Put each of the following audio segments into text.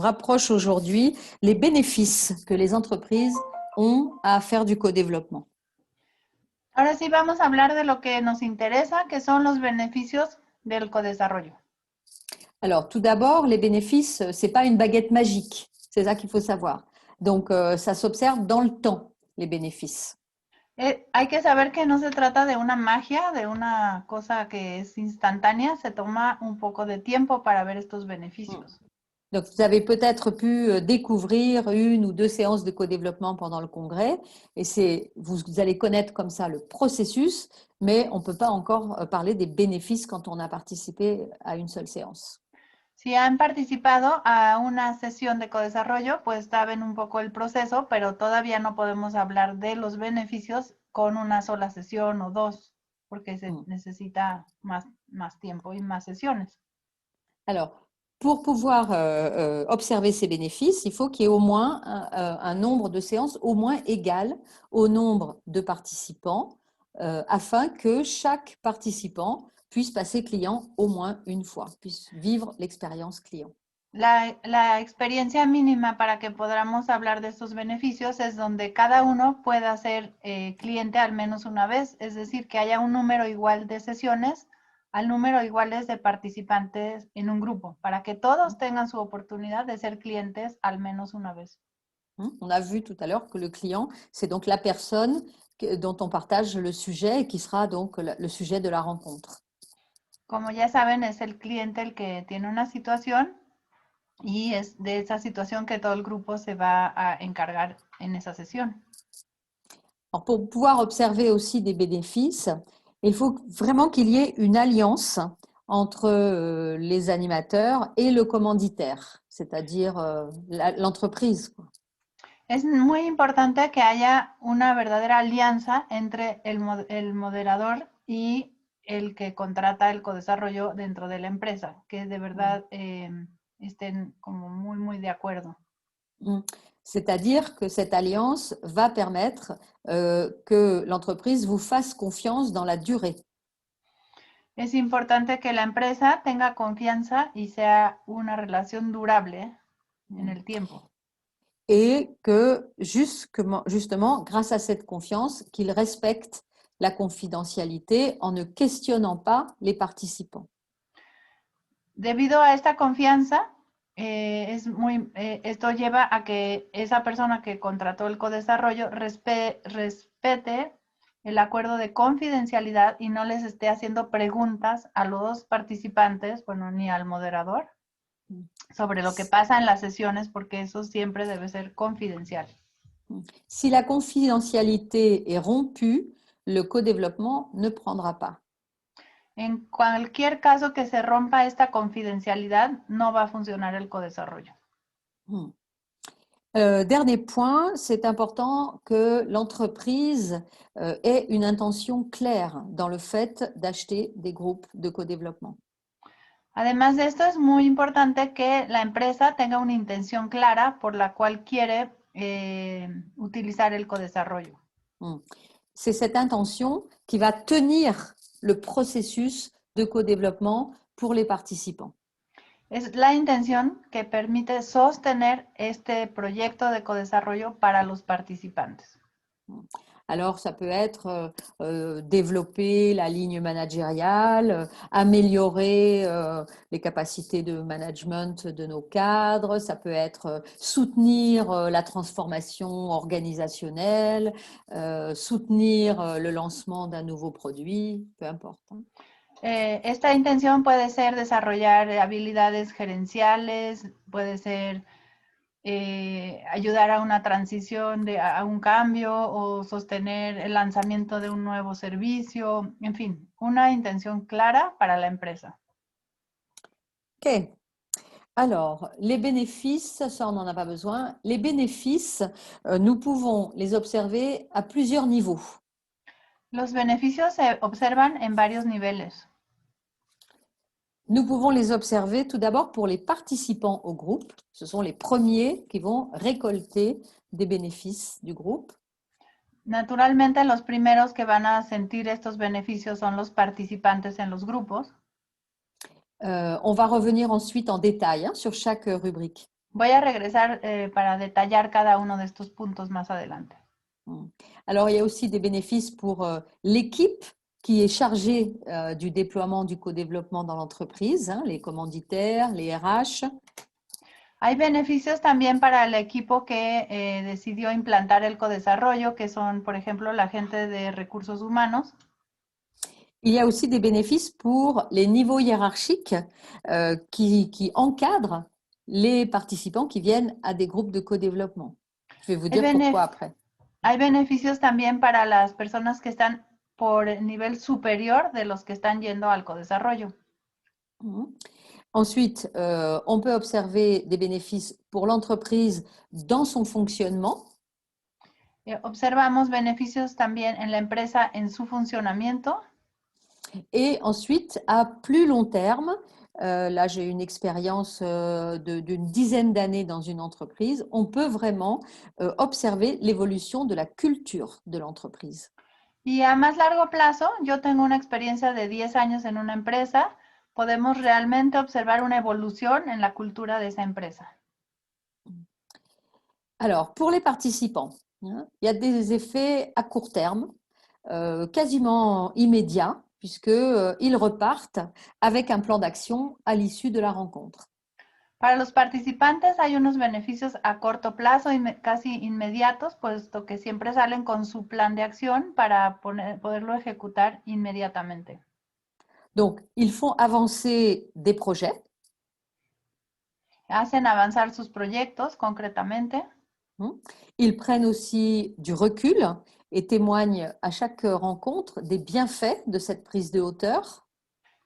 Rapproche aujourd'hui les bénéfices que les entreprises ont à faire du co-développement. Ahora sí vamos a hablar de lo que nos interesa, que son los beneficios del codesarrollo. Alors, tout d'abord, les bénéfices, c'est pas une baguette magique. C'est ça qu'il faut savoir. Donc, ça s'observe dans le temps, les bénéfices. Hay que saber que no se trata de una magia, de una cosa que es instantánea, se toma un poco de tiempo para ver estos beneficios. Donc, vous avez peut-être pu découvrir une ou deux séances de co-développement pendant le congrès, et vous allez connaître comme ça le processus, mais on ne peut pas encore parler des bénéfices quand on a participé à une seule séance. Si han participado a una sesión de codesarrollo, pues saben un poco el proceso, pero todavía no podemos hablar de los beneficios con una sola sesión o dos, porque se necesita más tiempo y más sesiones. Alors, pour pouvoir observer ces bénéfices, il faut qu'il y ait au moins un nombre de séances au moins égal au nombre de participants afin que chaque participant puisse passer client au moins une fois, puisse vivre l'expérience client. La experiencia mínima para que podamos hablar de estos beneficios es donde cada uno pueda ser cliente al menos una vez, es decir, que haya un número igual de sesiones al número iguales de participantes en un grupo, para que todos tengan su oportunidad de ser clientes al menos una vez. On a vu tout à l'heure que le client, c'est donc la personne dont on partage le sujet et qui sera donc le sujet de la rencontre. Como ya saben, es el cliente el que tiene una situación y es de esa situación que todo el grupo se va a encargar en esa sesión. Alors, pour pouvoir observer aussi des bénéfices, il faut vraiment qu'il y ait une alliance entre les animateurs et le commanditaire, c'est-à-dire l'entreprise. Es muy importante que haya una verdadera alianza entre el moderador y el que contrata el codesarrollo dentro de la empresa, que de verdad estén como muy de acuerdo. C'est-à-dire que cette alliance va permettre que l'entreprise vous fasse confiance dans la durée. Es importante que la empresa tenga confianza y sea una relación durable en el tiempo. Et que justement, grâce à cette confiance, qu'ils respectent la confidentialité en ne questionnant pas les participants. Debido a esta confianza, esto lleva a que esa persona que contrató el codesarrollo respete el acuerdo de confidencialidad y no les esté haciendo preguntas a los participantes, bueno, ni al moderador, sobre lo que pasa en las sesiones, porque eso siempre debe ser confidencial. Si la confidentialité est rompue, le co-développement ne prendra pas. En cualquier caso que se rompa esta confidencialidad, no va a funcionar el codesarrollo. Dernier point, c'est important que l'entreprise ait une intention claire dans le fait d'acheter des groupes de co-développement. Además de esto, es muy importante que la empresa tenga una intención clara por la cual quiere utilizar el codesarrollo. C'est cette intention qui va tenir le processus de co-développement pour les participants. Es la intención que permite sostener este proyecto de codesarrollo para los participantes. Alors, ça peut être développer la ligne managériale, améliorer les capacités de management de nos cadres, ça peut être soutenir la transformation organisationnelle, soutenir le lancement d'un nouveau produit, peu importe. Esta intención puede ser desarrollar habilidades gerenciales, puede ser ayudar a una transición, a un cambio o sostener el lanzamiento de un nuevo servicio, en fin, una intención clara para la empresa. Ok. Alors, les bénéfices, ça on n'en a pas besoin. Les bénéfices, nous pouvons les observer à plusieurs niveaux. Los beneficios se observan en varios niveles. Nous pouvons les observer tout d'abord pour les participants au groupe. Ce sont les premiers qui vont récolter des bénéfices du groupe. Naturalmente, los primeros que van a sentir estos beneficios son los participantes en los grupos. On va revenir ensuite en détail sur chaque rubrique. Voy a regresar para detallar cada uno de estos puntos más adelante. Alors, il y a aussi des bénéfices pour l'équipe qui est chargée du déploiement du co-développement dans l'entreprise, hein, les commanditaires, les RH. Hay beneficios también para el equipo que decidió implantar el codesarrollo, que son, por ejemplo, la gente de recursos humanos. Il y a aussi des bénéfices pour les niveaux hiérarchiques qui encadrent les participants qui viennent à des groupes de co-développement. Je vais vous dire pourquoi après. Hay beneficios también para las personas que están por el nivel superior de los que están yendo al codesarrollo. Ensuite, on peut observer des bénéfices pour l'entreprise dans son fonctionnement. Observamos beneficios también en la empresa en su funcionamiento. Et ensuite, à plus long terme, là j'ai une expérience d'une dizaine d'années dans une entreprise, on peut vraiment observer l'évolution de la culture de l'entreprise. Y a más largo plazo, yo tengo una experiencia de 10 años en una empresa, podemos realmente observar una evolución en la cultura de esa empresa. Alors, pour les participants, il y a des effets à court terme, quasiment immédiats, puisqu'ils repartent avec un plan d'action à l'issue de la rencontre. Para los participantes hay unos beneficios a corto plazo y casi inmediatos, puesto que siempre salen con su plan de acción para poderlo ejecutar inmediatamente. Donc, ils font avancer des projets. Hacen avanzar sus proyectos concretamente. Ils prennent aussi du recul et témoignent à chaque rencontre des bienfaits de cette prise de hauteur.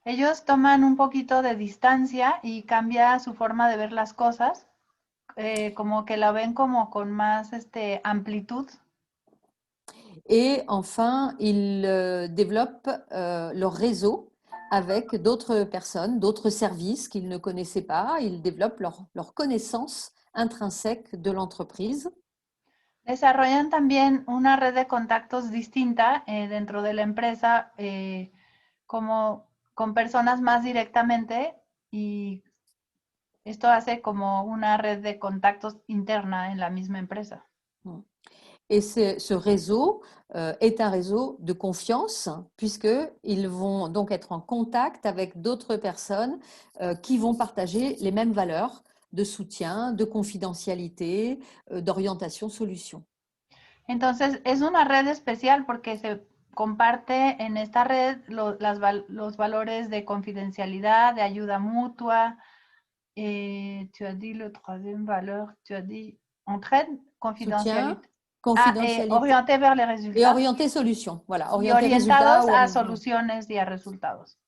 Ellos toman un poquito de distancia y cambia su forma de ver las cosas, como que la ven como con más amplitud. Et enfin, ils développent leur réseau avec d'autres personnes, d'autres services qu'ils ne connaissaient pas. Ils développent leur connaissance intrinsèque de l'entreprise. Desarrollan también una red de contactos distinta dentro de la empresa, como con personas más directamente, y esto hace como una red de contactos interna en la misma empresa. Et ce réseau est un réseau de confiance, puisqu'ils vont donc être en contact avec d'autres personnes qui vont partager les mêmes valeurs de soutien, de confidentialité, d'orientation solution. Entonces, es una red especial porque se comparte en esta red los valores de confidencialidad, de ayuda mutua. Tu as dit le troisième valeur, tu as dit entraide, Soutien, confidentialité. confidentialité. Orienté vers les résultats. Et orienté solution, voilà. Y Orienté orientados résultat, a soluciones y a resultados.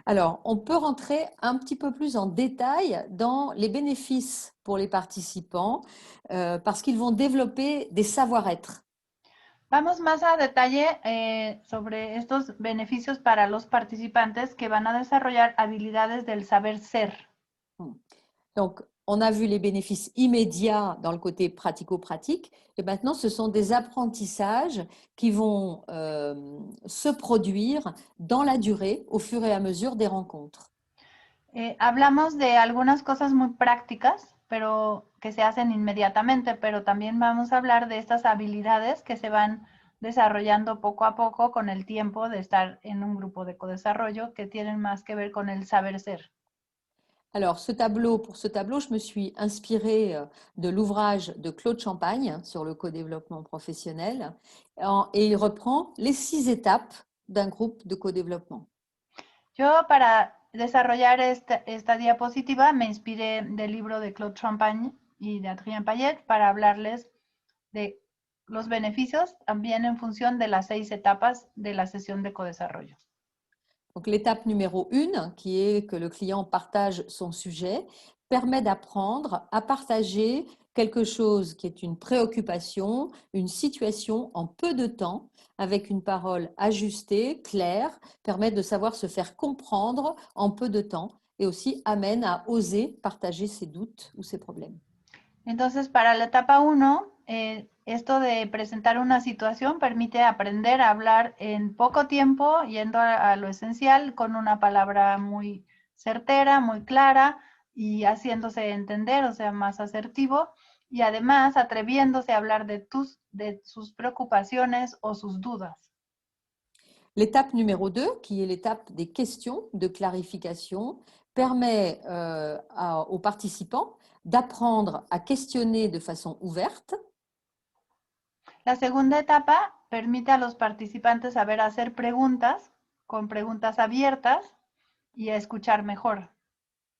Alors, on peut rentrer un petit peu plus en détail dans les bénéfices pour les participants parce qu'ils vont développer des savoir-être. Vamos más a detalle sobre estos beneficios para los participantes que van a desarrollar habilidades del saber ser. Donc, on a vu les bénéfices immédiats dans le côté pratico-pratique et maintenant, ce sont des apprentissages qui vont se produire dans la durée au fur et à mesure des rencontres. Hablamos de algunas cosas muy prácticas, pero que se hacen inmediatamente, pero también vamos a hablar de estas habilidades que se van desarrollando poco a poco con el tiempo de estar en un grupo de codesarrollo que tienen más que ver con el saber ser. Alors, pour ce tableau, je me suis inspirée de l'ouvrage de Claude Champagne sur le co-développement professionnel et il reprend les 6 étapes d'un groupe de co-développement. Yo, para desarrollar esta diapositiva, me inspiré del libro de Claude Champagne y de Adrien Payet para hablarles de los beneficios también en función de las 6 etapas de la sesión de codesarrollo. Donc, l'étape numéro 1, qui est que le client partage son sujet, permet d'apprendre à partager quelque chose qui est une préoccupation, une situation en peu de temps, avec une parole ajustée, claire, permet de savoir se faire comprendre en peu de temps et aussi amène à oser partager ses doutes ou ses problèmes. Entonces, para la etapa 1, esto de presentar una situación permite aprender a hablar en poco tiempo, yendo a lo esencial, con una palabra muy certera, muy clara, y haciéndose entender, o sea, más asertivo, y además atreviéndose a hablar de sus preocupaciones o sus dudas. L'étape numéro 2, qui est l'étape des questions de clarification, permet aux participants d'apprendre à questionner de façon ouverte. La segunda etapa permite a los participantes saber hacer preguntas con preguntas abiertas y a escuchar mejor.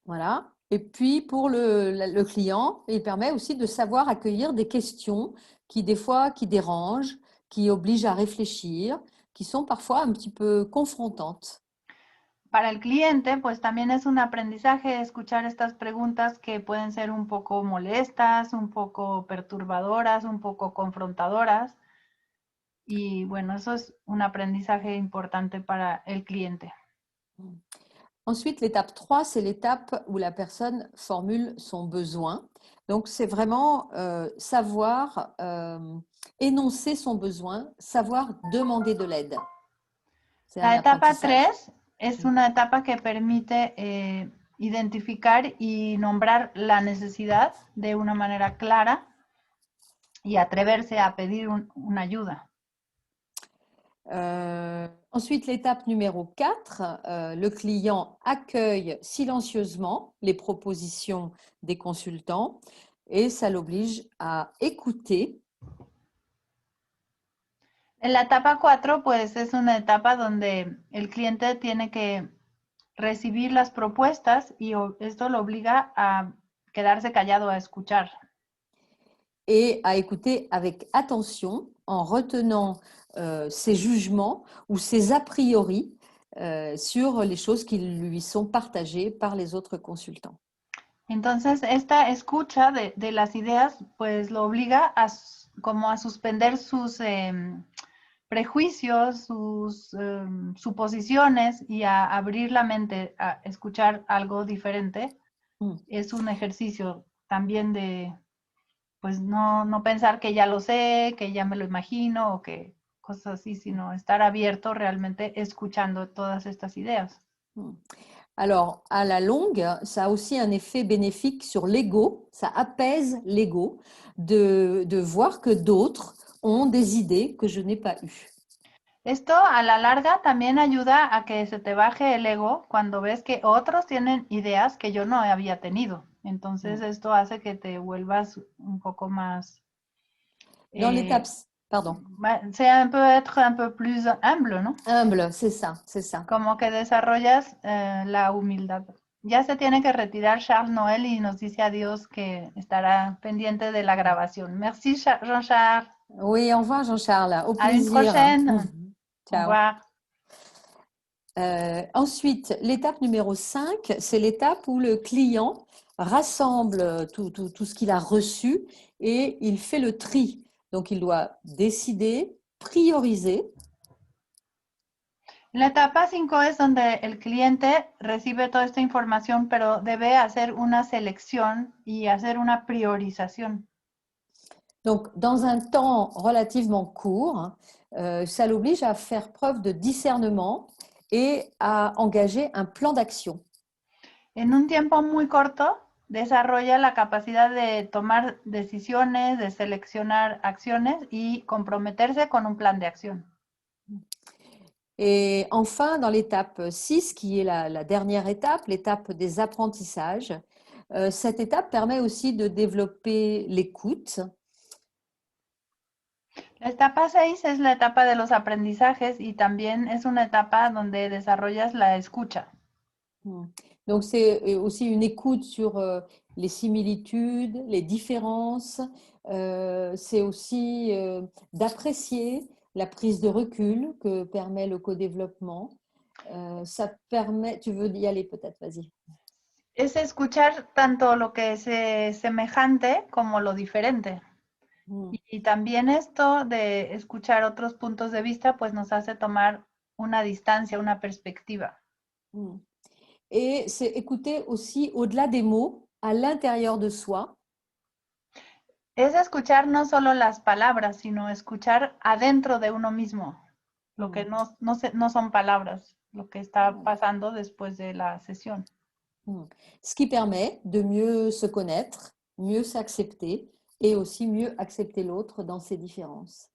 Voilà. Et puis pour le client, il permet aussi de savoir accueillir des questions qui des fois qui dérangent, qui obligent à réfléchir, qui sont parfois un petit peu confrontantes. Para el cliente, pues también es un aprendizaje escuchar estas preguntas que pueden ser un poco molestas, un poco perturbadoras, un poco confrontadoras. Y bueno, eso es un aprendizaje importante para el cliente. Ensuite, l'étape 3, c'est l'étape où la personne formule son besoin. Donc, c'est vraiment savoir énoncer son besoin, savoir demander de l'aide. C'est un La etapa apprentissage. 3 es una etapa que permite identificar y nombrar la necesidad de una manera clara y atreverse a pedir una ayuda. Ensuite, l'étape numéro 4, le client accueille silencieusement les propositions des consultants et ça l'oblige à écouter. En la etapa 4, pues es una etapa donde el cliente tiene que recibir las propuestas y esto lo obliga a quedarse callado, a escuchar. Et à écouter avec attention en retenant ses jugements ou ses a priori sur les choses qui lui sont partagées par les autres consultants. Entonces, esta escucha de las ideas, pues lo obliga como a suspender sus prejuicios, sus suposiciones y a abrir la mente a escuchar algo diferente. Es un ejercicio también de, pues no pensar que ya lo sé, que ya me lo imagino o que cosas así, sino estar abierto realmente escuchando todas estas ideas. Alors, à la longue, ça a aussi un effet bénéfique sur l'ego, ça apaise l'ego de voir que d'autres ont des idées que je n'ai pas eues. Esto a la larga también ayuda a que se te baje el ego cuando ves que otros tienen ideas que yo no había tenido. Entonces esto hace que te vuelvas un poco más... Dans l'étape, pardon. Peut être un peu plus humble, ¿no? Humble, c'est ça, c'est ça. Como que desarrollas la humildad. Ya se tiene que retirar Charles Noël y nos dice adiós que estará pendiente de la grabación. Merci Jean-Charles. Oui, au revoir Jean-Charles, au À une plaisir. prochaine. Au Ciao. revoir. Ensuite, l'étape numéro 5, c'est l'étape où le client rassemble tout ce qu'il a reçu et il fait le tri. Donc, il doit décider, prioriser. La etapa 5 es donde el cliente recibe toda esta información, pero debe hacer una selección y hacer una priorización. Donc, dans un temps relativement court, ça l'oblige à faire preuve de discernement et à engager un plan d'action. En un tiempo muy corto, desarrolla la capacidad de tomar decisiones, de seleccionar acciones y comprometerse con un plan de acción. Et enfin, dans l'étape 6, qui est la dernière étape, l'étape des apprentissages, cette étape permet aussi de développer l'écoute. La etapa 6 es la etapa de los aprendizajes y también es una etapa donde desarrollas la escucha. Donc, c'est aussi une écoute sur les similitudes, les différences. C'est aussi d'apprécier la prise de recul que permet le co-développement. Ça permet, tu veux y aller peut-être, vas-y. Es escuchar tanto lo que es semejante como lo diferente. Y también esto de escuchar otros puntos de vista, pues nos hace tomar una distancia, una perspectiva. Et c'est écouter aussi au-delà des mots, à l'intérieur de soi. Es escuchar no solo las palabras, sino escuchar adentro de uno mismo, lo que no son palabras, lo que está pasando después de la sesión. Ce qui permet de mieux se connaître, mieux s'accepter et aussi mieux accepter l'autre dans ses différences.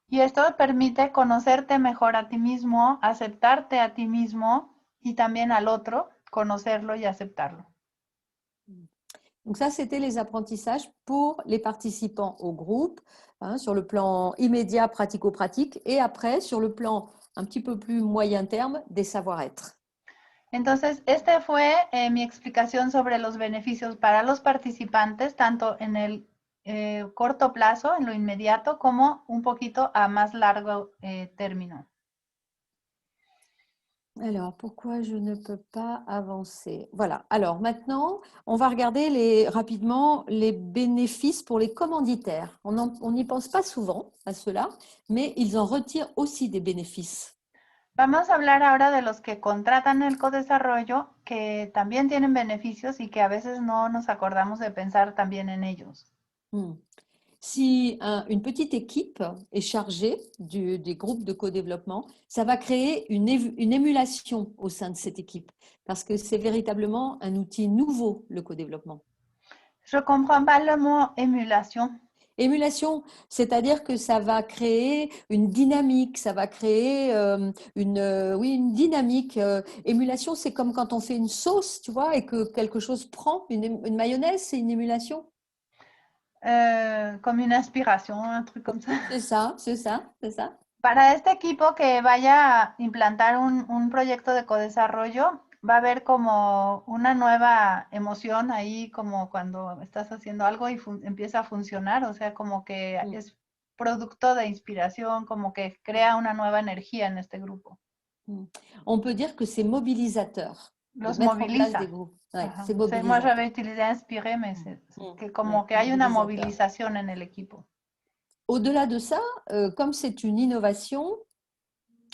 Y esto permite conocerte mejor a ti mismo, aceptarte a ti mismo y también al otro, conocerlo y aceptarlo. Donc ça, c'était les apprentissages pour les participants au groupe, hein, sur le plan immédiat, pratico-pratique, et après, sur le plan un petit peu plus moyen terme, des savoir-être. Entonces, esta fue mi explicación sobre los beneficios para los participantes, tanto en el corto plazo, en lo inmediato, como un poquito a más largo término. Alors, pourquoi je ne peux pas avancer? Voilà. Alors, maintenant, on va regarder rapidement les bénéfices pour les commanditaires. On n'y pense pas souvent à cela, mais ils en retirent aussi des bénéfices. Vamos a hablar ahora de los que contratan el codesarrollo, que también tienen beneficios y que a veces no nos acordamos de pensar también en ellos. Si une petite équipe est chargée des groupes de co-développement, ça va créer une émulation au sein de cette équipe parce que c'est véritablement un outil nouveau, le co-développement. Je comprends pas le mot émulation. Émulation, c'est-à-dire que ça va créer une dynamique, ça va créer une dynamique. Émulation, c'est comme quand on fait une sauce, tu vois, et que quelque chose prend. Une mayonnaise, c'est une émulation. Comme une inspiration, un truc comme ça. C'est ça, c'est ça, c'est ça. Para este equipo que vaya a implantar un proyecto de codesarrollo, va a haber como una nueva emoción ahí, como cuando estás haciendo algo y empieza a funcionar, o sea, como que es producto de inspiración, como que crea una nueva energía en este grupo. On peut dire que c'est mobilisateur. Los De mettre en place moviliza. des groupes. Ouais, Ajá. c'est Moi, mobilisateur. j'avais utilisé inspiré, mais que como Ouais, que hay una mobilisateur. movilización en el equipo. Au-delà de ça, comme c'est une innovation,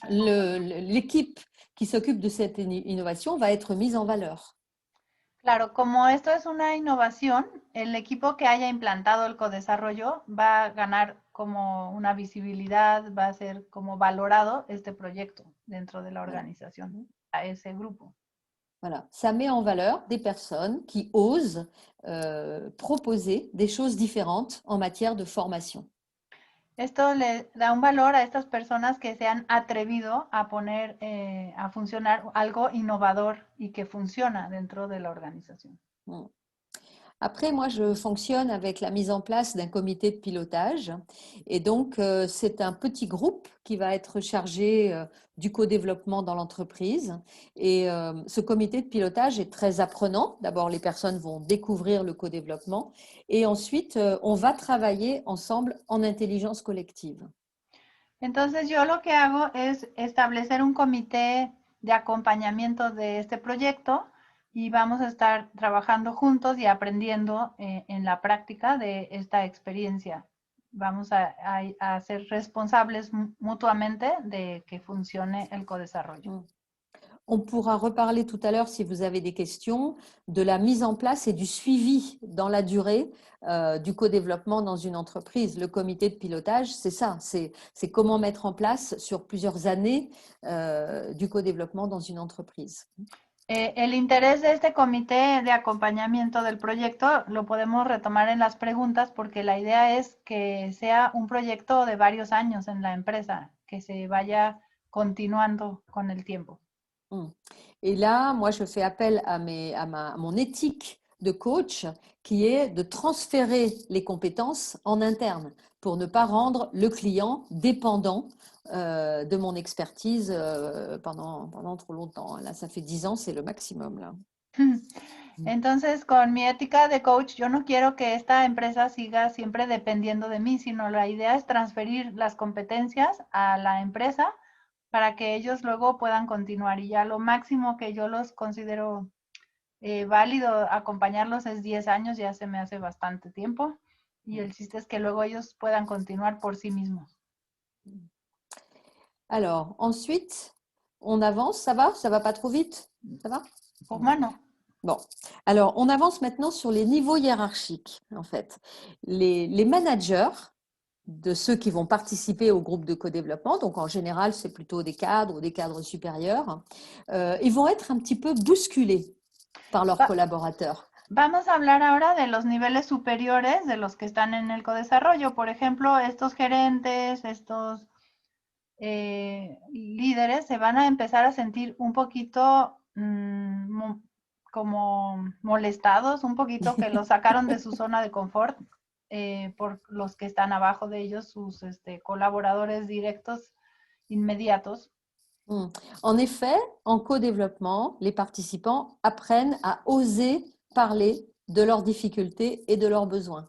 l'équipe qui s'occupe de cette innovation va être mise en valeur. Claro, como esto es una innovación, el equipo que haya implantado el codesarrollo va a ganar como una visibilidad, va a ser como valorado este proyecto dentro de la organización, a ese grupo. Voilà, ça met en valeur des personnes qui osent proposer des choses différentes en matière de formation. Esto le da un valor a estas personas que se han atrevido a poner a funcionar algo innovador y que funciona dentro de la organización. Après, moi, je fonctionne avec la mise en place d'un comité de pilotage. Et donc, c'est un petit groupe qui va être chargé du co-développement dans l'entreprise. Et ce comité de pilotage est très apprenant. D'abord, les personnes vont découvrir le co-développement. Et ensuite, on va travailler ensemble en intelligence collective. Entonces, yo lo que hago es establecer un comité de acompañamiento de este proyecto y vamos a estar trabajando juntos y aprendiendo en la práctica de esta experiencia. Vamos a ser responsables mutuamente de que funcione el codesarrollo. On pourra reparler tout à l'heure, si vous avez des questions, de la mise en place et du suivi dans la durée du co-développement dans une entreprise. Le comité de pilotage, c'est ça, c'est comment mettre en place sur plusieurs années du co-développement dans une entreprise. El interés de este comité de acompañamiento del proyecto lo podemos retomar en las preguntas porque la idea es que sea un proyecto de varios años en la empresa, que se vaya continuando con el tiempo. Et là, moi, je fais appel à mon éthique de coach qui est de transférer les compétences en interne pour ne pas rendre le client dépendant de mon expertise pendant trop longtemps. Là, ça fait 10 ans, c'est le maximum. Là. Entonces, con mi ética de coach, yo no quiero que esta empresa siga siempre dependiendo de mí, sino la idea es transferir las competencias a la empresa para que ellos luego puedan continuar. Y ya lo máximo que yo los considero válido acompañarlos es 10 años, ya se me hace bastante tiempo. Y el chiste es que luego ellos puedan continuar por sí mismos. Alors, ensuite, on avance, ça va? Ça va pas trop vite? Ça va? Pour moi, non. Bon, alors on avance maintenant sur les niveaux hiérarchiques, en fait. Les managers de ceux qui vont participer au groupe de co-développement, donc en général, c'est plutôt des cadres ou des cadres supérieurs, ils vont être un petit peu bousculés. par leurs collaborateurs. Vamos a hablar ahora de los niveles superiores de los que están en el codesarrollo. Por ejemplo, estos gerentes, estos líderes se van a empezar a sentir un poquito como molestados, un poquito que los sacaron de su zona de confort por los que están abajo de ellos, sus colaboradores directos inmediatos. En effet, en co-développement, les participants apprennent à oser parler de leurs difficultés et de leurs besoins.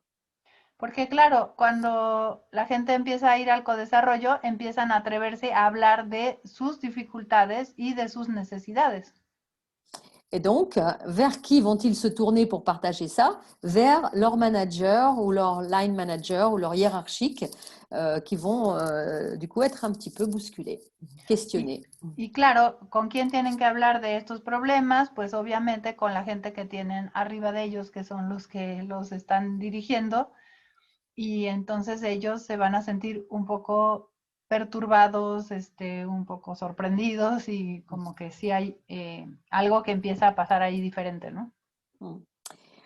Porque claro, cuando la gente empieza a ir al codesarrollo, empiezan a atreverse a hablar de sus dificultades y de sus necesidades. Et donc, vers qui vont-ils se tourner pour partager ça? Vers leur manager ou leur line manager ou leur hiérarchique qui vont du coup être un petit peu bousculés, questionnés. Y claro, ¿con quién tienen que hablar de estos problemas? Pues obviamente con la gente que tienen arriba de ellos, que son los que los están dirigiendo. Y entonces ellos se van a sentir un poco perturbados, un poco sorprendidos y como que sí hay algo que empieza a pasar ahí diferente, ¿no?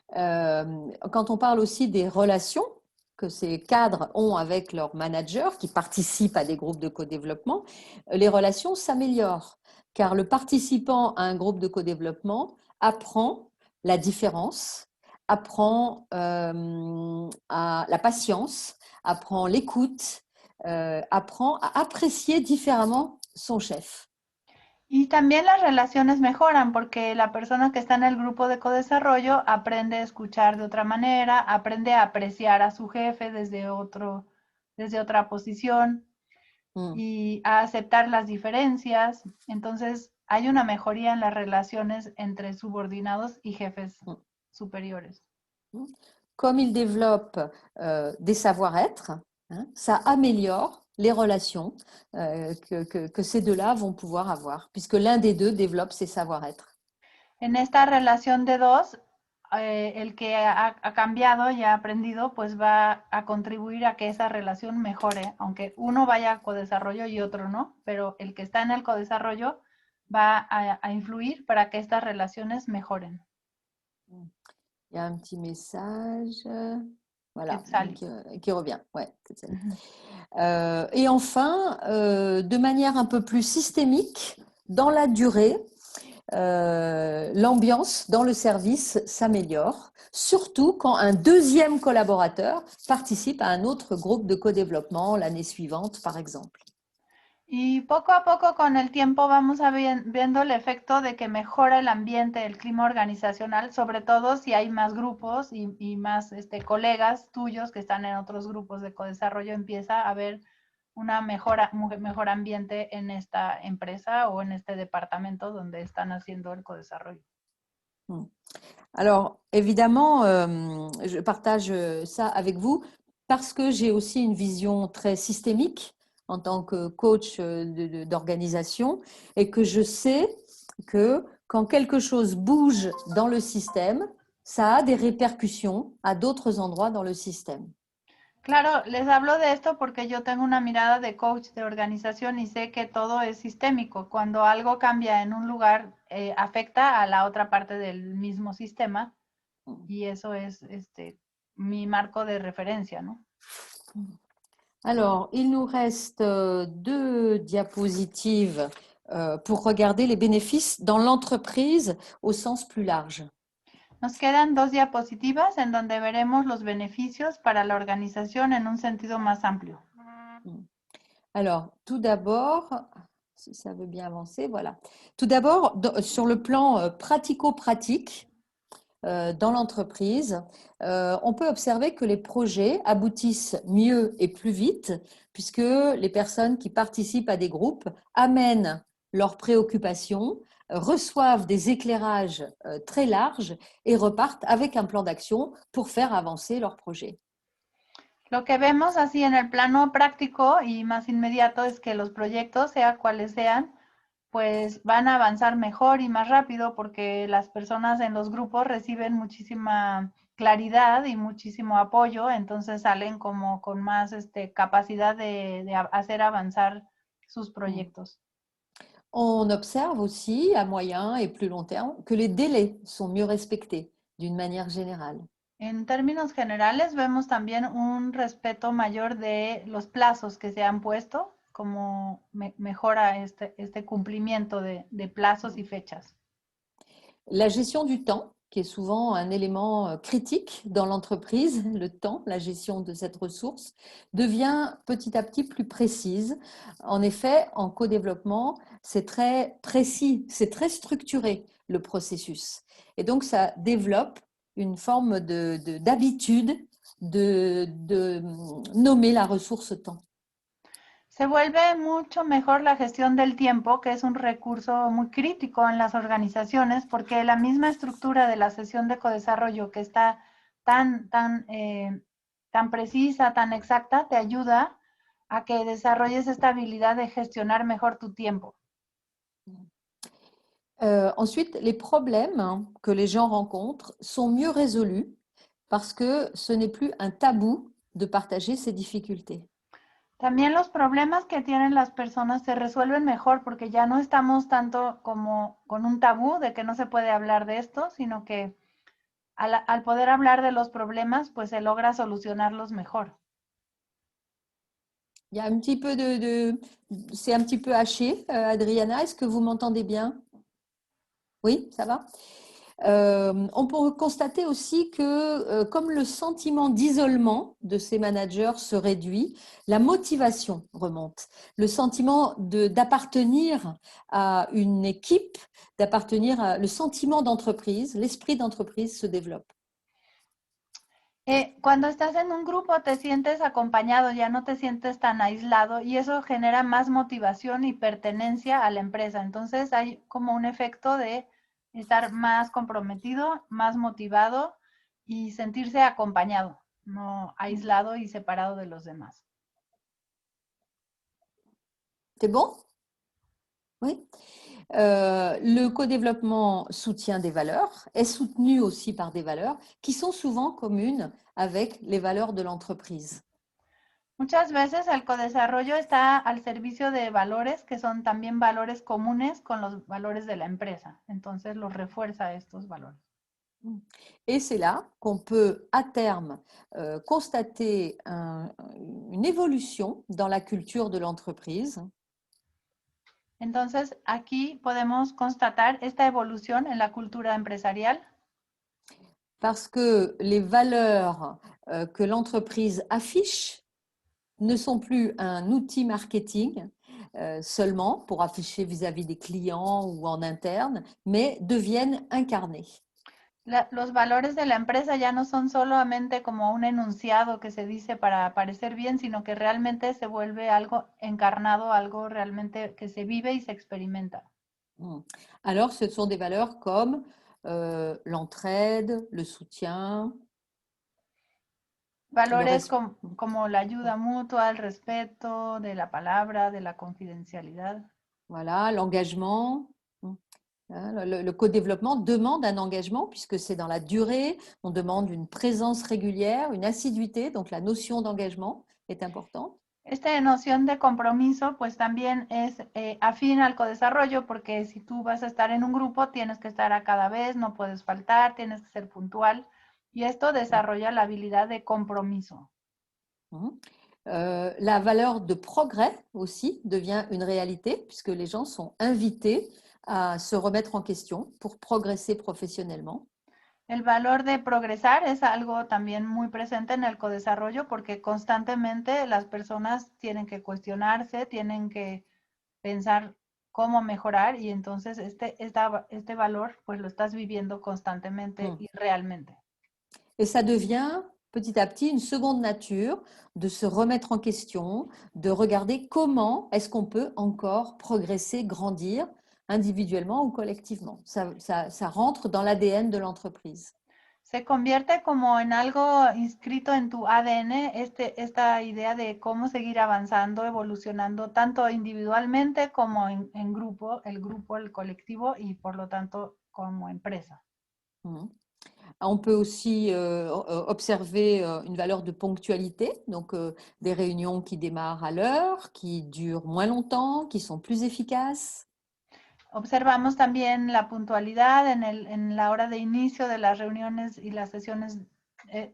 Quand on parle aussi des relations que ces cadres ont avec leurs managers qui participent à des groupes de co-développement, les relations s'améliorent car le participant à un groupe de co-développement apprend la différence, apprend la patience, apprend l'écoute, apprend à apprécier différemment son chef. Y también las relaciones mejoran porque la persona que está en el grupo de codesarrollo aprende a escuchar de otra manera, aprende a apreciar a su jefe desde otra posición y a aceptar las diferencias. Entonces, hay una mejoría en las relaciones entre subordinados y jefes superiores. Comme ils développent des savoir-être, ça améliore les relations que ces deux-là vont pouvoir avoir, puisque l'un des deux développe ses savoir-être. En esta relación de dos, el que ha cambiado y ha aprendido, pues va a contribuir a que esa relación mejore, aunque uno vaya a codesarrollo y otro no, pero el que está en el codesarrollo va a influir para que estas relaciones mejoren. Il y a un petit message, voilà, qui revient. Ouais, et enfin, de manière un peu plus systémique, dans la durée, l'ambiance dans le service s'améliore, surtout quand un deuxième collaborateur participe à un autre groupe de co-développement l'année suivante, par exemple. Y poco a poco con el tiempo vamos viendo el efecto de que mejora el ambiente, el clima organizacional, sobre todo si hay más grupos y más colegas tuyos que están en otros grupos de codesarrollo, empieza a haber una mejor ambiente en esta empresa o en este departamento donde están haciendo el codesarrollo. Alors, évidemment, je partage ça avec vous parce que j'ai aussi une vision très systémique en tant que coach d'organisation et que je sais que quand quelque chose bouge dans le système, ça a des répercussions à d'autres endroits dans le système. Claro, les hablo de esto porque yo tengo una mirada de coach de organización y sé que todo es sistémico. Cuando algo cambia en un lugar, afecta a la otra parte del mismo sistema y eso es mi marco de referencia, ¿no? Alors, il nous reste 2 diapositives pour regarder les bénéfices dans l'entreprise au sens plus large. Nos quedan 2 diapositivas en donde veremos los beneficios para la organización en un sentido más amplio. Alors, tout d'abord, si ça veut bien avancer, voilà. Tout d'abord, sur le plan pratico-pratique, dans l'entreprise, on peut observer que les projets aboutissent mieux et plus vite puisque les personnes qui participent à des groupes amènent leurs préoccupations, reçoivent des éclairages très larges et repartent avec un plan d'action pour faire avancer leur projet. Lo que vemos así en el plano práctico y más inmediato es que los proyectos, sea cuales sean, pues van a avanzar mejor y más rápido porque las personas en los grupos reciben muchísima claridad y muchísimo apoyo, entonces salen como con más capacidad de hacer avanzar sus proyectos. On observe aussi, à moyen et plus long terme, que les délais sont mieux respectés d'une manière générale. En términos generales, vemos también un respeto mayor de los plazos que se han puesto, como mejora este cumplimiento de plazos y fechas. La gestion du temps, qui est souvent un élément critique dans l'entreprise, le temps, la gestion de cette ressource, devient petit à petit plus précise. En effet, en co-développement, c'est très précis, c'est très structuré le processus. Et donc, ça développe une forme d'habitude de nommer la ressource temps. Se vuelve mucho mejor la gestión del tiempo, que es un recurso muy crítico en las organizaciones, porque la misma estructura de la sesión de codesarrollo que está tan precisa, tan exacta, te ayuda a que desarrolles esta habilidad de gestionar mejor tu tiempo. Ensuite, les problèmes que les gens rencontrent sont mieux résolus parce que ce n'est plus un tabou de partager ses difficultés. También los problemas que tienen las personas se resuelven mejor porque ya no estamos tanto como con un tabú de que no se puede hablar de esto, sino que al poder hablar de los problemas, pues se logra solucionarlos mejor. Il y a un petit peu c'est un petit peu haché, Adriana, est-ce que vous m'entendez bien? Oui, ça va? On peut constater aussi que comme le sentiment d'isolement de ces managers se réduit, la motivation remonte. Le sentiment d'appartenir à une équipe, le sentiment d'entreprise, l'esprit d'entreprise se développe. Cuando estás en un grupo te sientes acompañado, ya no te sientes tan aislado y eso genera más motivación y pertenencia a la empresa. Entonces hay como un efecto de estar más comprometido, más motivado y sentirse acompañado, no aislado y separado de los demás. C'est bon? Oui. Le co-développement soutient des valeurs, est soutenu aussi par des valeurs qui sont souvent communes avec les valeurs de l'entreprise. Muchas veces el codesarrollo está al servicio de valores que son también valores comunes con los valores de la empresa. Entonces los refuerza estos valores. Et c'est là qu'on peut à terme constater une évolution dans la culture de l'entreprise. Entonces, aquí podemos constatar esta evolución en la cultura empresarial. Parce que les valeurs que l'entreprise affiche ne sont plus un outil marketing seulement pour afficher vis-à-vis des clients ou en interne, mais deviennent incarnées. Los valores de la empresa ya no son solamente como un enunciado que se dice para parecer bien, sino que realmente se vuelve algo encarnado, algo realmente que se vive y se experimenta. Alors, ce sont des valeurs comme l'entraide, le soutien. Valores como la ayuda mutua, el respeto de la palabra, de la confidencialidad. Voilà, l'engagement. Le co-développement demande un engagement puisque c'est dans la durée, on demande une présence régulière, une assiduité, donc la notion d'engagement est importante. Esta noción de compromiso pues también es afín al codesarrollo porque si tú vas a estar en un grupo tienes que estar a cada vez, no puedes faltar, tienes que ser puntual y esto desarrolla la habilidad de compromiso. La valeur de progrès aussi devient une réalité puisque les gens sont invités à se remettre en question pour progresser professionnellement. El valor de progresar es algo también muy presente en el codesarrollo porque constantemente las personas tienen que cuestionarse, tienen que pensar cómo mejorar y entonces este valor pues lo estás viviendo constantemente y realmente. Et ça devient petit à petit une seconde nature de se remettre en question, de regarder comment est-ce qu'on peut encore progresser, grandir individuellement ou collectivement. Ça rentre dans l'ADN de l'entreprise. Se convierte como en algo inscrito en tu ADN, esta idea de cómo seguir avanzando, evolucionando, tanto individualmente como en grupo, el colectivo y por lo tanto como empresa. On peut aussi observer une valeur de ponctualité, donc des réunions qui démarrent à l'heure, qui durent moins longtemps, qui sont plus efficaces. Observamos también la puntualidad en la hora de inicio de las reuniones y las sesiones.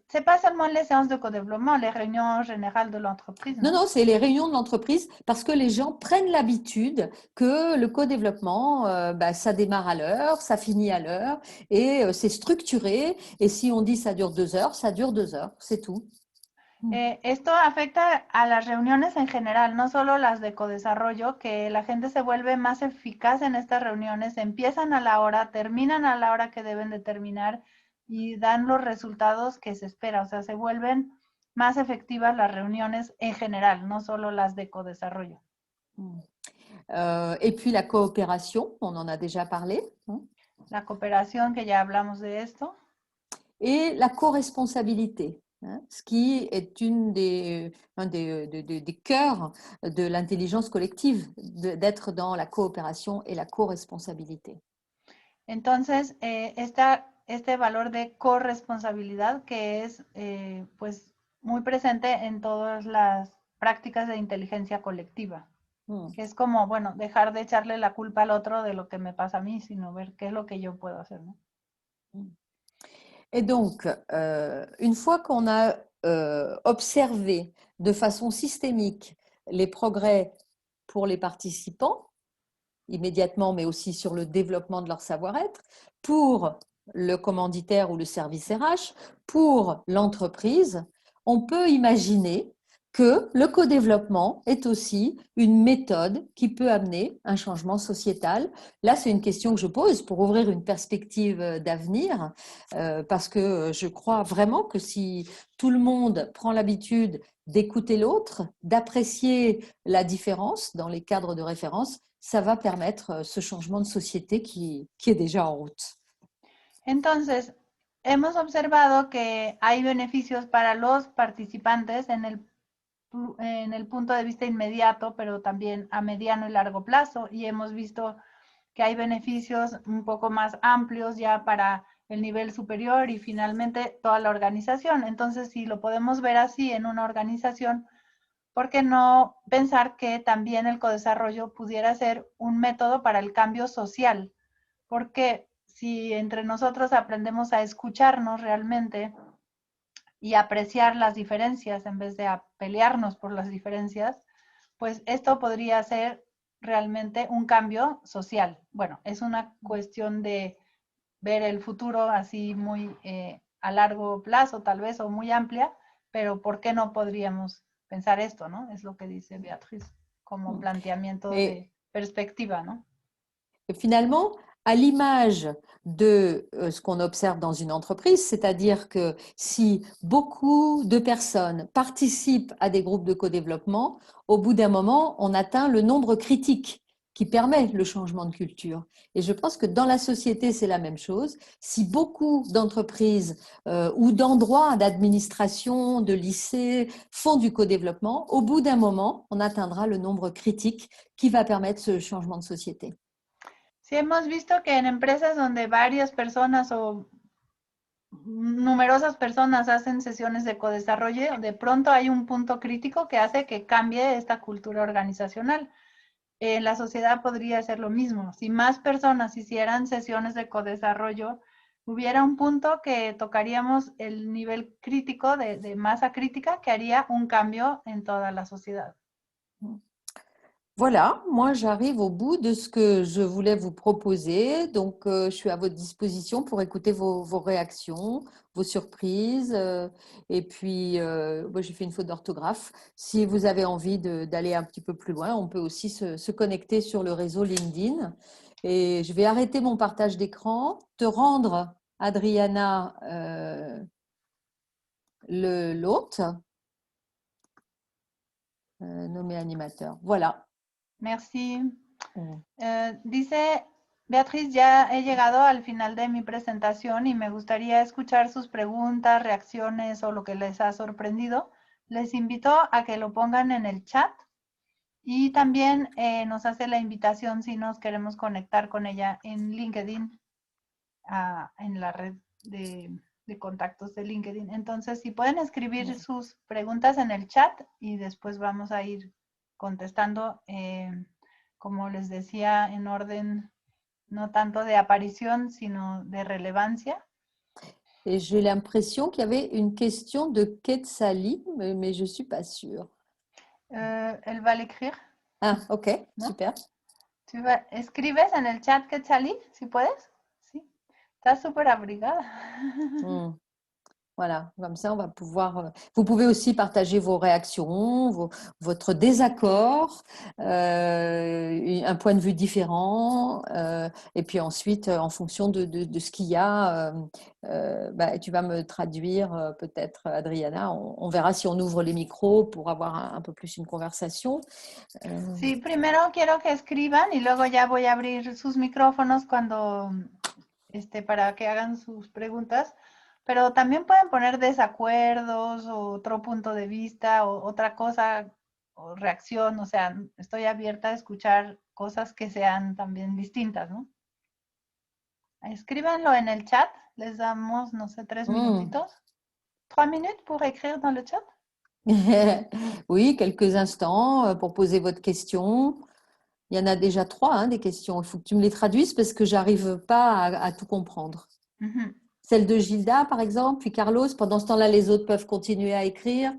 C'est pas seulement les séances de co-développement, les réunions générales de l'entreprise, Non, non? non, c'est les réunions de l'entreprise parce que les gens prennent l'habitude que le co-développement, ça démarre à l'heure, ça finit à l'heure et c'est structuré. Et si on dit ça dure 2 heures, ça dure 2 heures, c'est tout. Esto afecta a las reuniones en general, no solo las de codesarrollo, que la gente se vuelve más eficaz en estas reuniones, empiezan a la hora, terminan a la hora que deben de terminar y dan los resultados que se espera. O sea, se vuelven más efectivas las reuniones en general, no solo las de codesarrollo. Et puis la coopération, on en a déjà parlé. La cooperación, que ya hablamos de esto. Et la co-responsabilité, ce qui est un des cœurs de l'intelligence collective, d'être dans la coopération et la co-responsabilité. Entonces, este valor de corresponsabilidad que es pues muy presente en todas las prácticas de inteligencia colectiva, que es como, bueno, dejar de echarle la culpa al otro de lo que me pasa a mí, sino ver qué es lo que yo puedo hacer, ¿no? Et donc, une fois qu'on a observé de façon systémique les progrès pour les participants, immédiatement, mais aussi sur le développement de leur savoir-être, pour le commanditaire ou le service RH, pour l'entreprise, on peut imaginer que le co-développement est aussi une méthode qui peut amener un changement sociétal. Là, c'est une question que je pose pour ouvrir une perspective d'avenir, parce que je crois vraiment que si tout le monde prend l'habitude d'écouter l'autre, d'apprécier la différence dans les cadres de référence, ça va permettre ce changement de société qui est déjà en route. Entonces, hemos observado que hay beneficios para los participantes en el punto de vista inmediato, pero también a mediano y largo plazo, y hemos visto que hay beneficios un poco más amplios ya para el nivel superior y finalmente toda la organización. Entonces, si lo podemos ver así en una organización, ¿por qué no pensar que también el codesarrollo pudiera ser un método para el cambio social? Porque si entre nosotros aprendemos a escucharnos realmente y apreciar las diferencias en vez de a pelearnos por las diferencias, pues esto podría ser realmente un cambio social. Bueno, es una cuestión de ver el futuro así muy a largo plazo tal vez o muy amplia, pero ¿por qué no podríamos pensar esto, no? Es lo que dice Beatriz como planteamiento de perspectiva, ¿no? Et finalement, à l'image de ce qu'on observe dans une entreprise, c'est-à-dire que si beaucoup de personnes participent à des groupes de co-développement, au bout d'un moment, on atteint le nombre critique qui permet le changement de culture. Et je pense que dans la société, c'est la même chose. Si beaucoup d'entreprises ou d'endroits d'administration, de lycées font du co-développement, au bout d'un moment, on atteindra le nombre critique qui va permettre ce changement de société. Sí, hemos visto que en empresas donde varias personas o numerosas personas hacen sesiones de codesarrollo, de pronto hay un punto crítico que hace que cambie esta cultura organizacional. En la sociedad podría ser lo mismo. Si más personas hicieran sesiones de codesarrollo, hubiera un punto que tocaríamos el nivel crítico de masa crítica que haría un cambio en toda la sociedad. Voilà, moi j'arrive au bout de ce que je voulais vous proposer. Donc, je suis à votre disposition pour écouter vos réactions, vos surprises. Et puis, moi j'ai fait une faute d'orthographe. Si vous avez envie d'aller un petit peu plus loin, on peut aussi se connecter sur le réseau LinkedIn. Et je vais arrêter mon partage d'écran, te rendre, Adriana, l'hôte, nommé animateur. Voilà. Merci. Dice Beatriz, ya he llegado al final de mi presentación y me gustaría escuchar sus preguntas, reacciones o lo que les ha sorprendido. Les invito a que lo pongan en el chat y también nos hace la invitación si nos queremos conectar con ella en LinkedIn, en la red de contactos de LinkedIn. Entonces, si pueden escribir sus preguntas en el chat y después vamos a ir contestando, como les decía, en orden no tanto de aparición, sino de relevancia. Et j'ai l'impression qu'il y avait une question de Quetzali, mais je ne suis pas sûre. Él va a l'écrire, Ah, ok, ¿no? super. ¿Escribes en el chat Quetzalí, si puedes? Sí. Estás súper abrigada. Hmm. Voilà, comme ça, on va pouvoir. Vous pouvez aussi partager vos réactions, votre désaccord, un point de vue différent, et puis ensuite, en fonction de ce qu'il y a, bah, tu vas me traduire peut-être, Adriana. On verra si on ouvre les micros pour avoir un peu plus une conversation. Sí, primero quiero que escriban y luego ya voy a abrir sus micrófonos cuando, para que hagan sus preguntas. Pero también pueden poner desacuerdos o otro punto de vista o otra cosa o reacción. O sea, estoy abierta a escuchar cosas que sean también distintas, ¿no? Escríbanlo en el chat. Les damos, no sé, 3 minutitos. 3 minutes pour écrire dans le chat? Oui, quelques instants pour poser votre question. Il y en a déjà 3, hein, des questions. Il faut que tu me les traduises parce que j'arrive pas à tout comprendre. Celle de Gilda, par exemple, puis Carlos. Pendant ce temps-là, les autres peuvent continuer à écrire.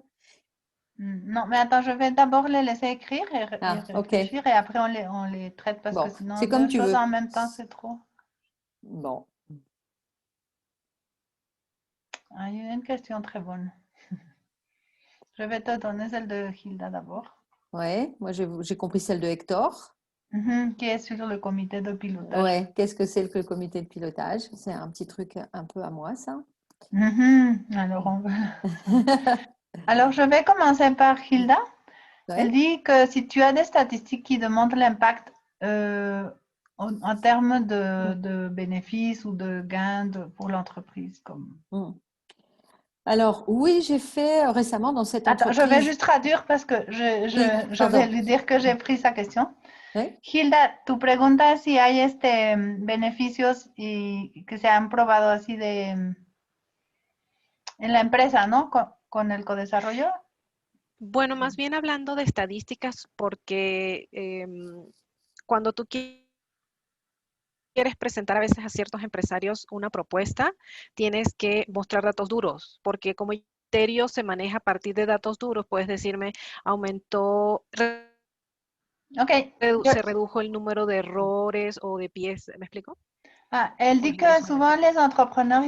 Non, mais attends, je vais d'abord les laisser écrire et réfléchir et après on les traite parce que sinon c'est comme deux tu choses veux. en même temps, c'est trop. Bon. Il y a une question très bonne. Je vais te donner celle de Hilda d'abord. Ouais, moi j'ai compris celle de Hector. Qui est sur le comité de pilotage. Ouais, qu'est-ce que c'est que le comité de pilotage? C'est un petit truc un peu à moi, ça. Alors, Alors, je vais commencer par Hilda. Ouais. Elle dit que si tu as des statistiques qui demandent l'impact en termes de bénéfices ou de gains pour l'entreprise. Alors, oui, j'ai fait récemment dans cette entreprise. Attends, je vais juste traduire parce que je vais lui dire que j'ai pris sa question. Oui. Hilda, tu pregunta es si hay beneficios y que se han probado así en la empresa, ¿no? Con el codesarrollo. Bueno, más bien hablando de estadísticas, porque cuando tú quieres presentar a veces a ciertos empresarios una propuesta, tienes que mostrar datos duros, porque como el criterio se maneja a partir de datos duros, puedes decirme, aumentó, Okay. se redujo el número de errores o de pies, ¿me explico? Elle dit que souvent les entrepreneurs,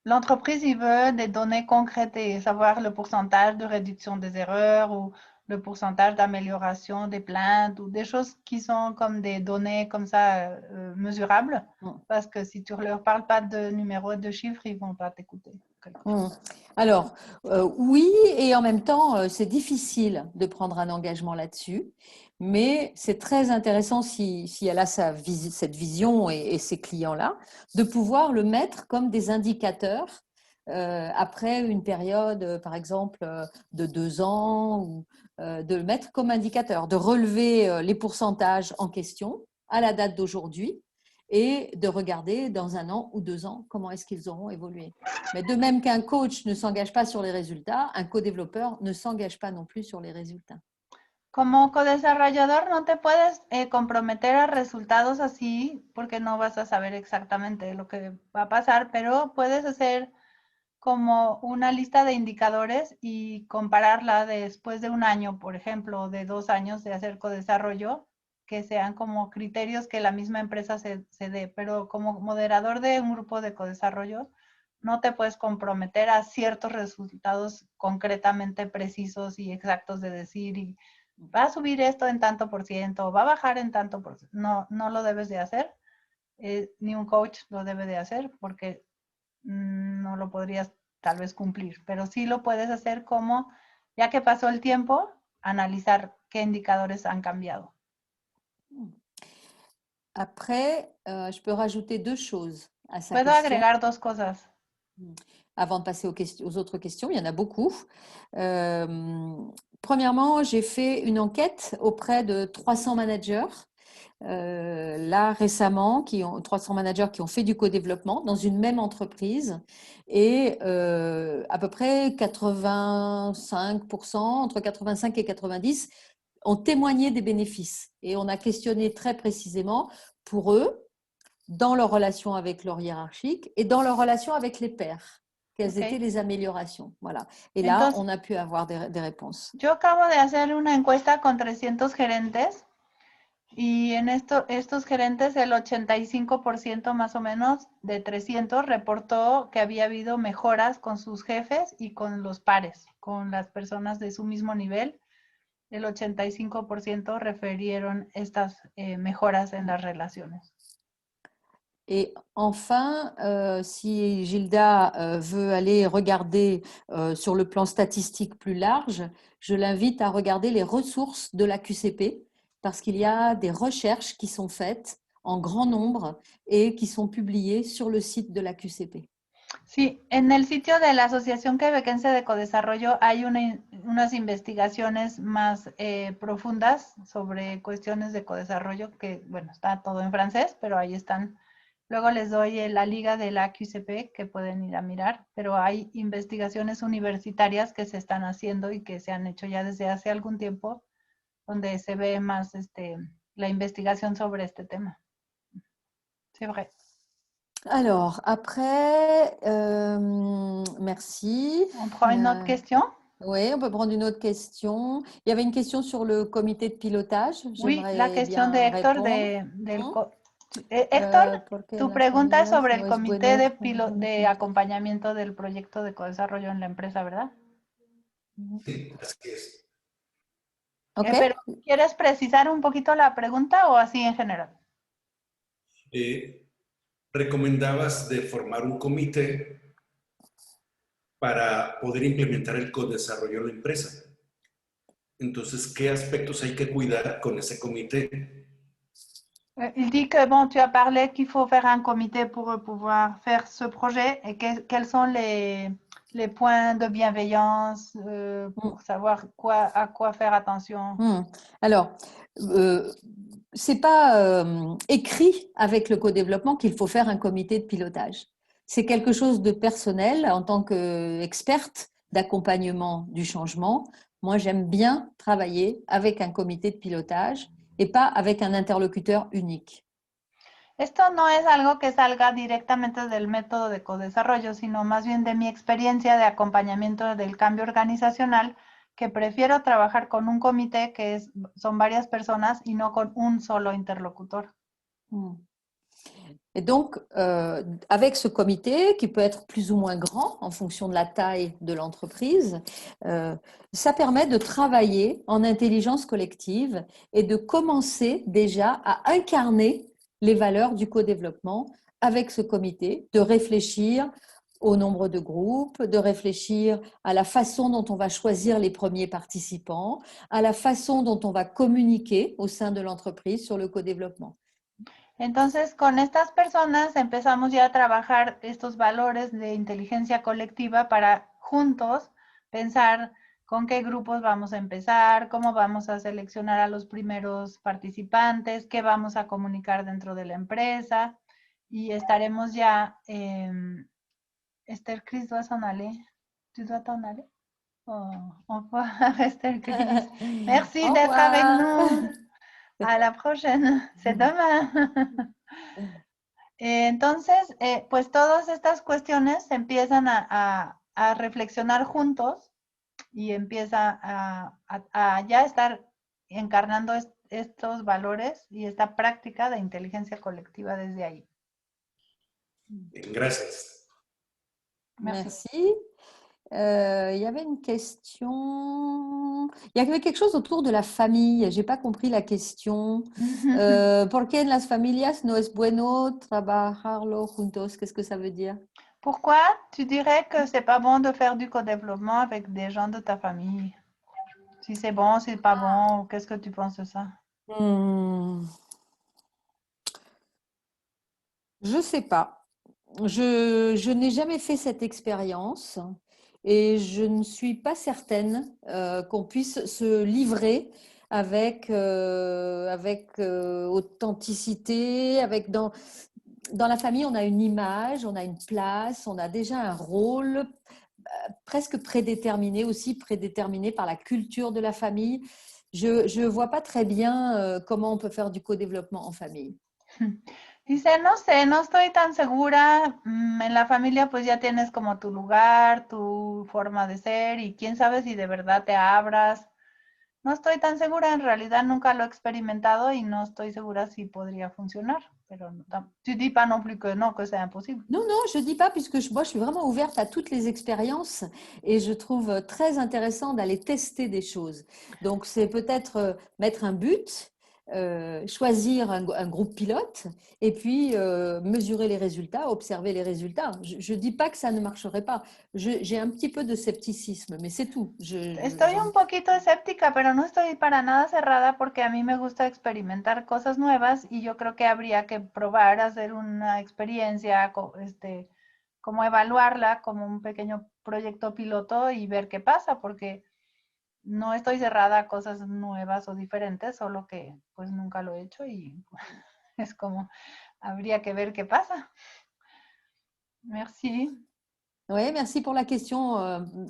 l'entreprise, il veut des données concrètes et savoir le pourcentage de réduction des erreurs ou le pourcentage d'amélioration des plaintes ou des choses qui sont comme des données comme ça mesurables. Parce que si tu ne leur parles pas de numéros et de chiffres, ils ne vont pas t'écouter. Alors, oui, et en même temps, c'est difficile de prendre un engagement là-dessus, mais c'est très intéressant si elle a cette vision et ces clients-là, de pouvoir le mettre comme des indicateurs après une période, par exemple, de 2 ans, ou de le mettre comme indicateur, de relever les pourcentages en question à la date d'aujourd'hui et de regarder dans 1 an ou 2 ans comment est-ce qu'ils auront évolué. Mais de même qu'un coach ne s'engage pas sur les résultats, un co-développeur ne s'engage pas non plus sur les résultats. Como codesarrollador no te puedes comprometer a resultados así porque no vas a saber exactamente lo que va a pasar, pero puedes hacer como una lista de indicadores y compararla después de 1 año, por ejemplo, de 2 años de hacer codesarrollo, que sean como criterios que la misma empresa se dé, pero como moderador de un grupo de codesarrollo, no te puedes comprometer a ciertos resultados concretamente precisos y exactos de decir, va a subir esto en tanto por ciento, va a bajar en tanto por ciento. No, no lo debes de hacer, ni un coach lo debe de hacer porque no lo podrías tal vez cumplir, pero sí lo puedes hacer como, ya que pasó el tiempo, analizar qué indicadores han cambiado. Après, je peux rajouter 2 choses à sa Puedo question. agregar 2 cosas. Avant de passer aux autres questions, il y en a beaucoup. Premièrement, j'ai fait une enquête auprès de 300 managers, là récemment, 300 managers qui ont fait du co-développement dans une même entreprise, et à peu près 85%, entre 85 et 90, ont témoigné des bénéfices. Et on a questionné très précisément pour eux dans leur relation avec leur hiérarchique et dans leur relation avec les pairs. Quelles Ok. étaient les améliorations? Voilà. Et là, Entonces, on a pu avoir des réponses. yo acabo de hacer una encuesta con 300 gerentes y en estos gerentes el 85% más o menos de 300 reportó que había habido mejoras con sus jefes y con los pares, con las personas de su mismo nivel. El 85% refirieron estas mejoras en las relaciones. Et enfin, si Gilda veut aller regarder sur le plan statistique plus large, je l'invite à regarder les ressources de la QCP parce qu'il y a des recherches qui sont faites en grand nombre et qui sont publiées sur le site de la QCP. Sí, en el sitio de la Asociación Quebequense de Ecodesarrollo hay unas investigaciones más profundas sobre cuestiones de ecodesarrollo que, bueno, está todo en francés, pero ahí están. Luego les doy la liga de la QCP que pueden ir a mirar, pero hay investigaciones universitarias que se están haciendo y que se han hecho ya desde hace algún tiempo, donde se ve más la investigación sobre este tema. C'est vrai. Alors, après, merci. On prend une autre question? Oui, on peut prendre une autre question. Il y avait une question sur le comité de pilotage. Oui, la question de Héctor Héctor, tu pregunta es sobre el comité de acompañamiento del proyecto de ecodesarrollo en la empresa, ¿verdad? Sí, así es. Okay. Pero, ¿quieres precisar un poquito la pregunta o así en general? Recomendabas de formar un comité para poder implementar el codesarrollo en la empresa. Entonces, ¿qué aspectos hay que cuidar con ese comité? Il dit que, bon, tu as parlé qu'il faut faire un comité pour pouvoir faire ce projet et quels sont les points de bienveillance pour savoir à quoi faire attention. Alors, c'est pas écrit avec le co-développement qu'il faut faire un comité de pilotage. C'est quelque chose de personnel en tant qu'experte d'accompagnement du changement. Moi, j'aime bien travailler avec un comité de pilotage et pas avec un interlocuteur unique. Esto no es algo que salga directamente del método de codesarrollo, sino más bien de mi experiencia de acompañamiento del cambio organizacional, que prefiero trabajar con un comité que son varias personas y no con un solo interlocutor. Et donc, avec ce comité, qui peut être plus ou moins grand en fonction de la taille de l'entreprise, ça permet de travailler en intelligence collective et de commencer déjà à incarner les valeurs du co-développement avec ce comité, de réfléchir au nombre de groupes, de réfléchir à la façon dont on va choisir les premiers participants, à la façon dont on va communiquer au sein de l'entreprise sur le co-développement. Entonces, con estas personas empezamos ya a trabajar estos valores de inteligencia colectiva para juntos pensar con qué grupos vamos a empezar, cómo vamos a seleccionar a los primeros participantes, qué vamos a comunicar dentro de la empresa y estaremos ya... Esther Chris doit s'en aller. Tu dois t'en aller? Au revoir, Esther Chris. Merci d'être avec nous. A la prochaine. C'est demain. Entonces, pues todas estas cuestiones se empiezan a reflexionar juntos y empieza a ya estar encarnando estos valores y esta práctica de inteligencia colectiva desde ahí. Gracias. Merci. Il y avait une question. Il y avait quelque chose autour de la famille. J'ai pas compris la question. ¿Por qué en las familias no es bueno trabajarlo juntos? Qu'est-ce que ça veut dire? Pourquoi tu dirais que c'est pas bon de faire du co-développement avec des gens de ta famille? Si c'est bon, si c'est pas bon, qu'est-ce que tu penses de ça? Je sais pas. Je n'ai jamais fait cette expérience et je ne suis pas certaine qu'on puisse se livrer avec authenticité, dans la famille, on a une image, on a une place, on a déjà un rôle presque prédéterminé aussi, prédéterminé par la culture de la famille. Je ne vois pas très bien comment on peut faire du co-développement en famille. Dice, no sé, no estoy tan segura. En la familia pues ya tienes como tu lugar, tu forma de ser y quién sabe si de verdad te abras. No estoy tan segura, en realidad nunca lo he experimentado y no estoy segura si podría funcionar, pero tu dis pas non plus que no, que c'est imposible. Non, non, je ne dis pas, puisque moi, je suis vraiment ouverte à toutes les expériences et je trouve très intéressant d'aller tester des choses. Donc, c'est peut-être mettre un but, choisir un groupe pilote et puis mesurer les résultats, observer les résultats. Je ne dis pas que ça ne marcherait pas. J'ai un petit peu de scepticisme, mais c'est tout. Estoy un poquito escéptica, pero no estoy para nada cerrada porque a mí me gusta experimentar cosas nuevas y yo creo que habría que probar, hacer una experiencia, como evaluarla como un pequeño proyecto piloto y ver qué pasa, porque no estoy cerrada a cosas nuevas o diferentes, solo que pues nunca lo he hecho y es como habría que ver qué pasa. Merci. Oui, merci pour la question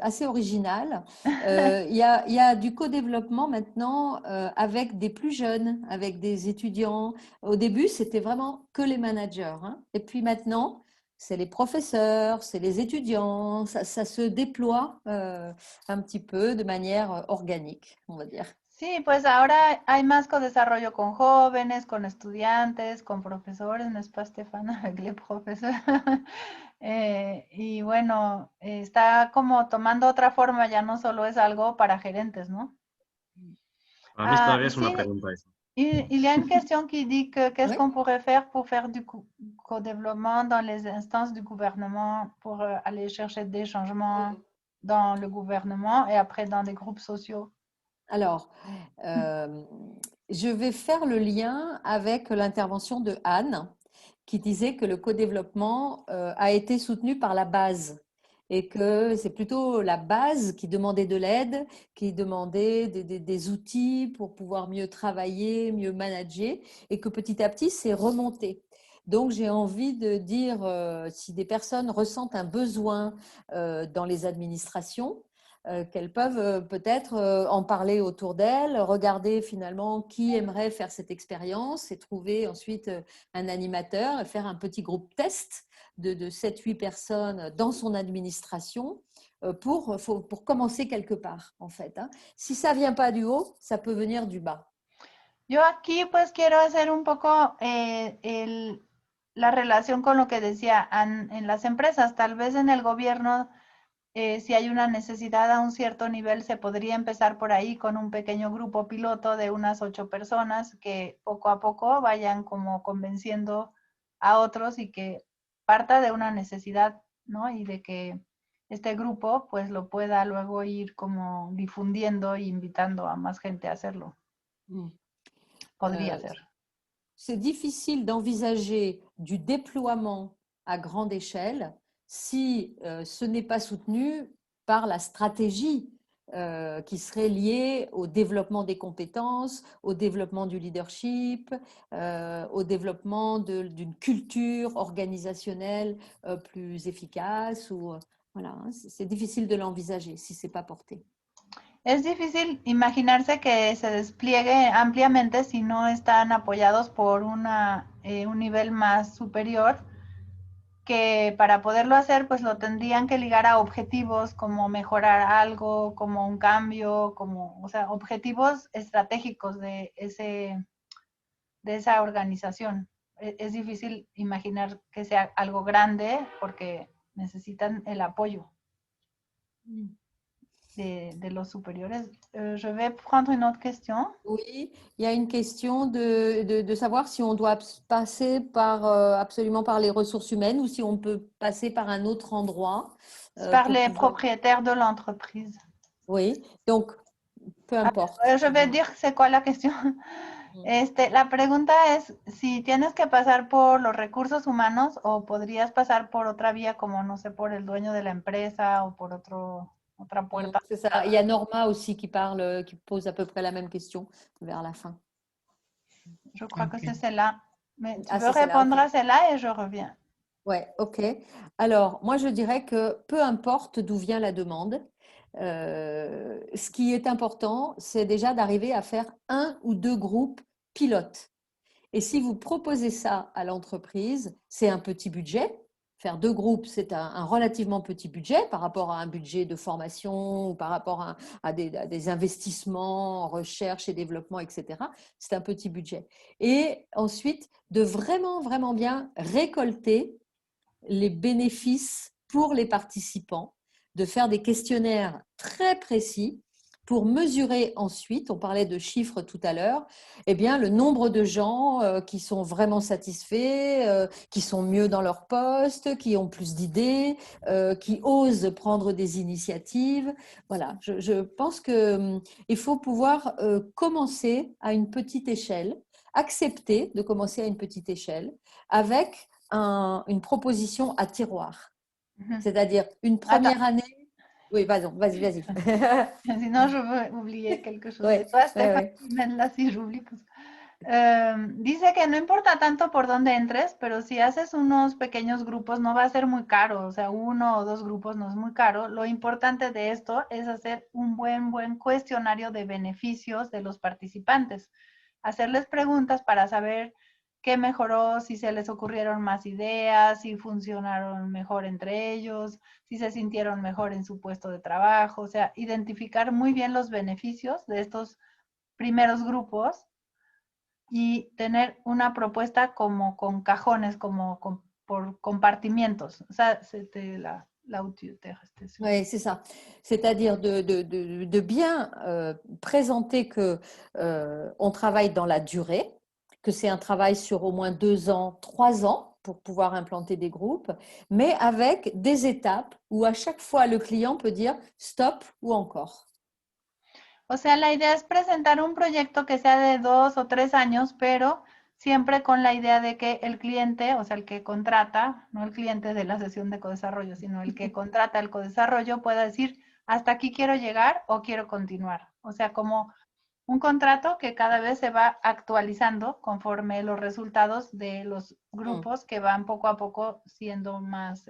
assez originale. Il y a du co-développement maintenant avec des plus jeunes, avec des étudiants. Au début, c'était vraiment que les managers, hein. Et puis maintenant, c'est les professeurs, c'est les étudiants. Ça se déploie un petit peu de manière organique, on va dire. Sí, pues ahora hay más co-desarrollo con jóvenes, con estudiantes, con profesores, n'est-ce pas, Stéphane, avec les profesores. Y bueno, está como tomando otra forma, ya no solo es algo para gerentes, ¿no? Para mí todavía es una Ici, pregunta eso. il y a une question qui dit que qu'est-ce Oui. qu'on pourrait faire pour faire du co-développement dans les instances du gouvernement, pour aller chercher des changements dans le gouvernement et après dans des groupes sociaux. Alors, je vais faire le lien avec l'intervention de Anne, qui disait que le co-développement a été soutenu par la base et que c'est plutôt la base qui demandait de l'aide, qui demandait des outils pour pouvoir mieux travailler, mieux manager, et que petit à petit, c'est remonté. Donc, j'ai envie de dire, si des personnes ressentent un besoin dans les administrations, qu'elles peuvent peut-être en parler autour d'elles, regarder finalement qui aimerait faire cette expérience et trouver ensuite un animateur et faire un petit groupe test de 7-8 personnes dans son administration pour commencer quelque part, en fait, hein. Si ça ne vient pas du haut, ça peut venir du bas. Yo aquí pues quiero hacer un poco la relación con lo que decía en las empresas. Tal vez en el gobierno, si hay una necesidad a un cierto nivel, se podría empezar por ahí con un pequeño grupo piloto de unas 8 personas que poco a poco vayan como convenciendo a otros y que parta de una necesidad, ¿no? Y de que este grupo pues lo pueda luego ir como difundiendo e invitando a más gente a hacerlo. Podría ser. C'est difficile d'envisager du déploiement à grande échelle si ce n'est pas soutenu par la stratégie qui serait liée au développement des compétences, au développement du leadership, au développement d'une culture organisationnelle plus efficace. Voilà, hein, c'est difficile de l'envisager si ce n'est pas porté. Es difícil imaginarse que se despliegue ampliamente si no están apoyados por un nivel más superior, que para poderlo hacer pues lo tendrían que ligar a objetivos como mejorar algo, como un cambio, o sea, objetivos estratégicos de esa organización. Es difícil imaginar que sea algo grande porque necesitan el apoyo de los superiores. Je vais prendre une autre question. Oui, il y a une question de savoir si on doit passer absolument par les ressources humaines ou si on peut passer par un autre endroit. Par les propriétaires de l'entreprise. Oui, donc peu importe. Je vais dire c'est quoi la question. La pregunta es si tienes que pasar por los recursos humanos o podrías pasar por otra vía como, no sé, por el dueño de la empresa o por otra puerta. C'est ça. Il y a Norma aussi qui pose à peu près la même question vers la fin. Je crois que c'est celle-là. Mais tu Ah, peux c'est celle-là, répondre ok. à celle-là et je reviens. Ouais, ok. Alors, moi, je dirais que peu importe d'où vient la demande, ce qui est important, c'est déjà d'arriver à faire un ou deux groupes pilotes. Et si vous proposez ça à l'entreprise, c'est un petit budget. Faire 2 groupes, c'est un relativement petit budget par rapport à un budget de formation ou par rapport à des investissements en recherche et développement, etc. C'est un petit budget. Et ensuite, de vraiment, vraiment bien récolter les bénéfices pour les participants, de faire des questionnaires très précis pour mesurer ensuite, on parlait de chiffres tout à l'heure, eh bien, le nombre de gens qui sont vraiment satisfaits, qui sont mieux dans leur poste, qui ont plus d'idées, qui osent prendre des initiatives. Voilà, je pense qu'il faut pouvoir commencer à une petite échelle, accepter de commencer à une petite échelle avec une proposition à tiroir. C'est-à-dire une première année. Oui, vas-y. Sinon, je vais oublier quelque chose. Ouais, Toi, ouais, Stéphane, ouais. dímela si j'oublie. Pues. Dice que no importa tanto por dónde entres, pero si haces unos pequeños grupos no va a ser muy caro, o sea, 1 o 2 grupos no es muy caro. Lo importante de esto es hacer un buen cuestionario de beneficios de los participantes, hacerles preguntas para saber qué mejoró, si se les ocurrieron más ideas, si funcionaron mejor entre ellos, si se sintieron mejor en su puesto de trabajo, o sea, identificar muy bien los beneficios de estos primeros grupos y tener una propuesta como con cajones, como por compartimientos. O sea, c'était Oui, c'est ça. C'est-à-dire de bien présenter que on travaille dans la durée, que c'est un travail sur au moins 2 ans, 3 ans pour pouvoir implanter des groupes, mais avec des étapes où à chaque fois le client peut dire stop ou encore. O sea, la idea es presentar un proyecto que sea de 2 o 3 años, pero siempre con la idea de que el cliente, o sea, el que contrata, no el cliente de la sesión de codesarrollo, sino el que contrata el codesarrollo pueda decir, hasta aquí quiero llegar o quiero continuar. O sea, como un contrato que cada vez se va actualizando conforme los resultados de los grupos que van poco a poco siendo más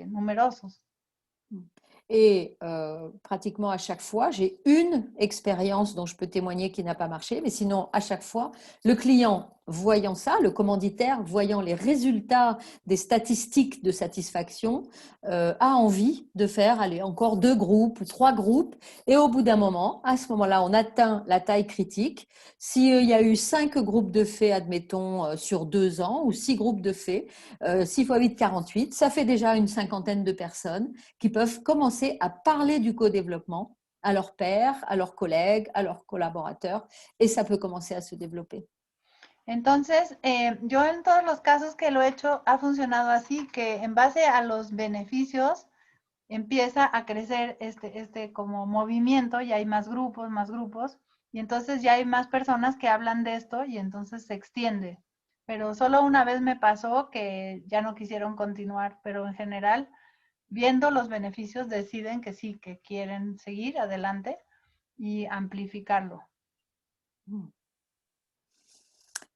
numerosos. Et pratiquement à chaque fois, j'ai une expérience dont je peux témoigner qui n'a pas marché, mais sinon, à chaque fois, le client, voyant ça, le commanditaire, voyant les résultats des statistiques de satisfaction, a envie de faire encore 2 groupes ou 3 groupes. Et au bout d'un moment, à ce moment-là, on atteint la taille critique. S'il y a eu 5 groupes de faits, admettons, sur 2 ans, ou 6 groupes de faits, 6 x 8, 48, ça fait déjà une 50aine de personnes qui peuvent commencer à parler du co-développement à leurs pairs, à leurs collègues, à leurs collaborateurs, et ça peut commencer à se développer. Entonces, yo en todos los casos que lo he hecho ha funcionado así, que en base a los beneficios empieza a crecer este como movimiento, y hay más grupos, y entonces ya hay más personas que hablan de esto y entonces se extiende. Pero solo una vez me pasó que ya no quisieron continuar, pero en general, viendo los beneficios, deciden que sí, que quieren seguir adelante y amplificarlo.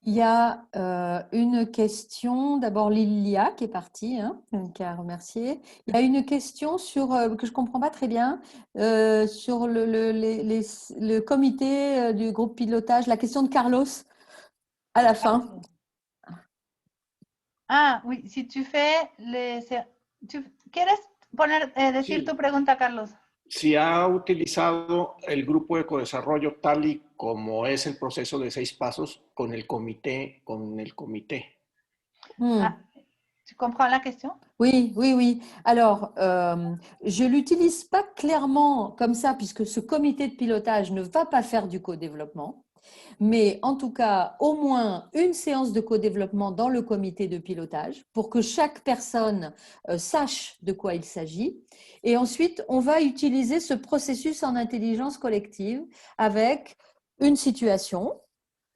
Il y a une question, d'abord Lilia qui est partie, qui a remercié. Il y a une question sur, que je ne comprends pas très bien, sur le comité du groupe pilotage, la question de Carlos à la fin. Ah, oui, si tu fais ¿quieres decir Sí. tu pregunta, Carlos? Si ha utilizado el grupo de codesarrollo tal y como es el proceso de 6 pasos con el comité. Tu comprends la question? Oui. Alors, je ne l'utilise pas clairement comme ça, puisque ce comité de pilotage ne va pas faire du co-développement. Mais en tout cas, au moins une séance de co-développement dans le comité de pilotage pour que chaque personne sache de quoi il s'agit. Et ensuite, on va utiliser ce processus en intelligence collective avec une situation.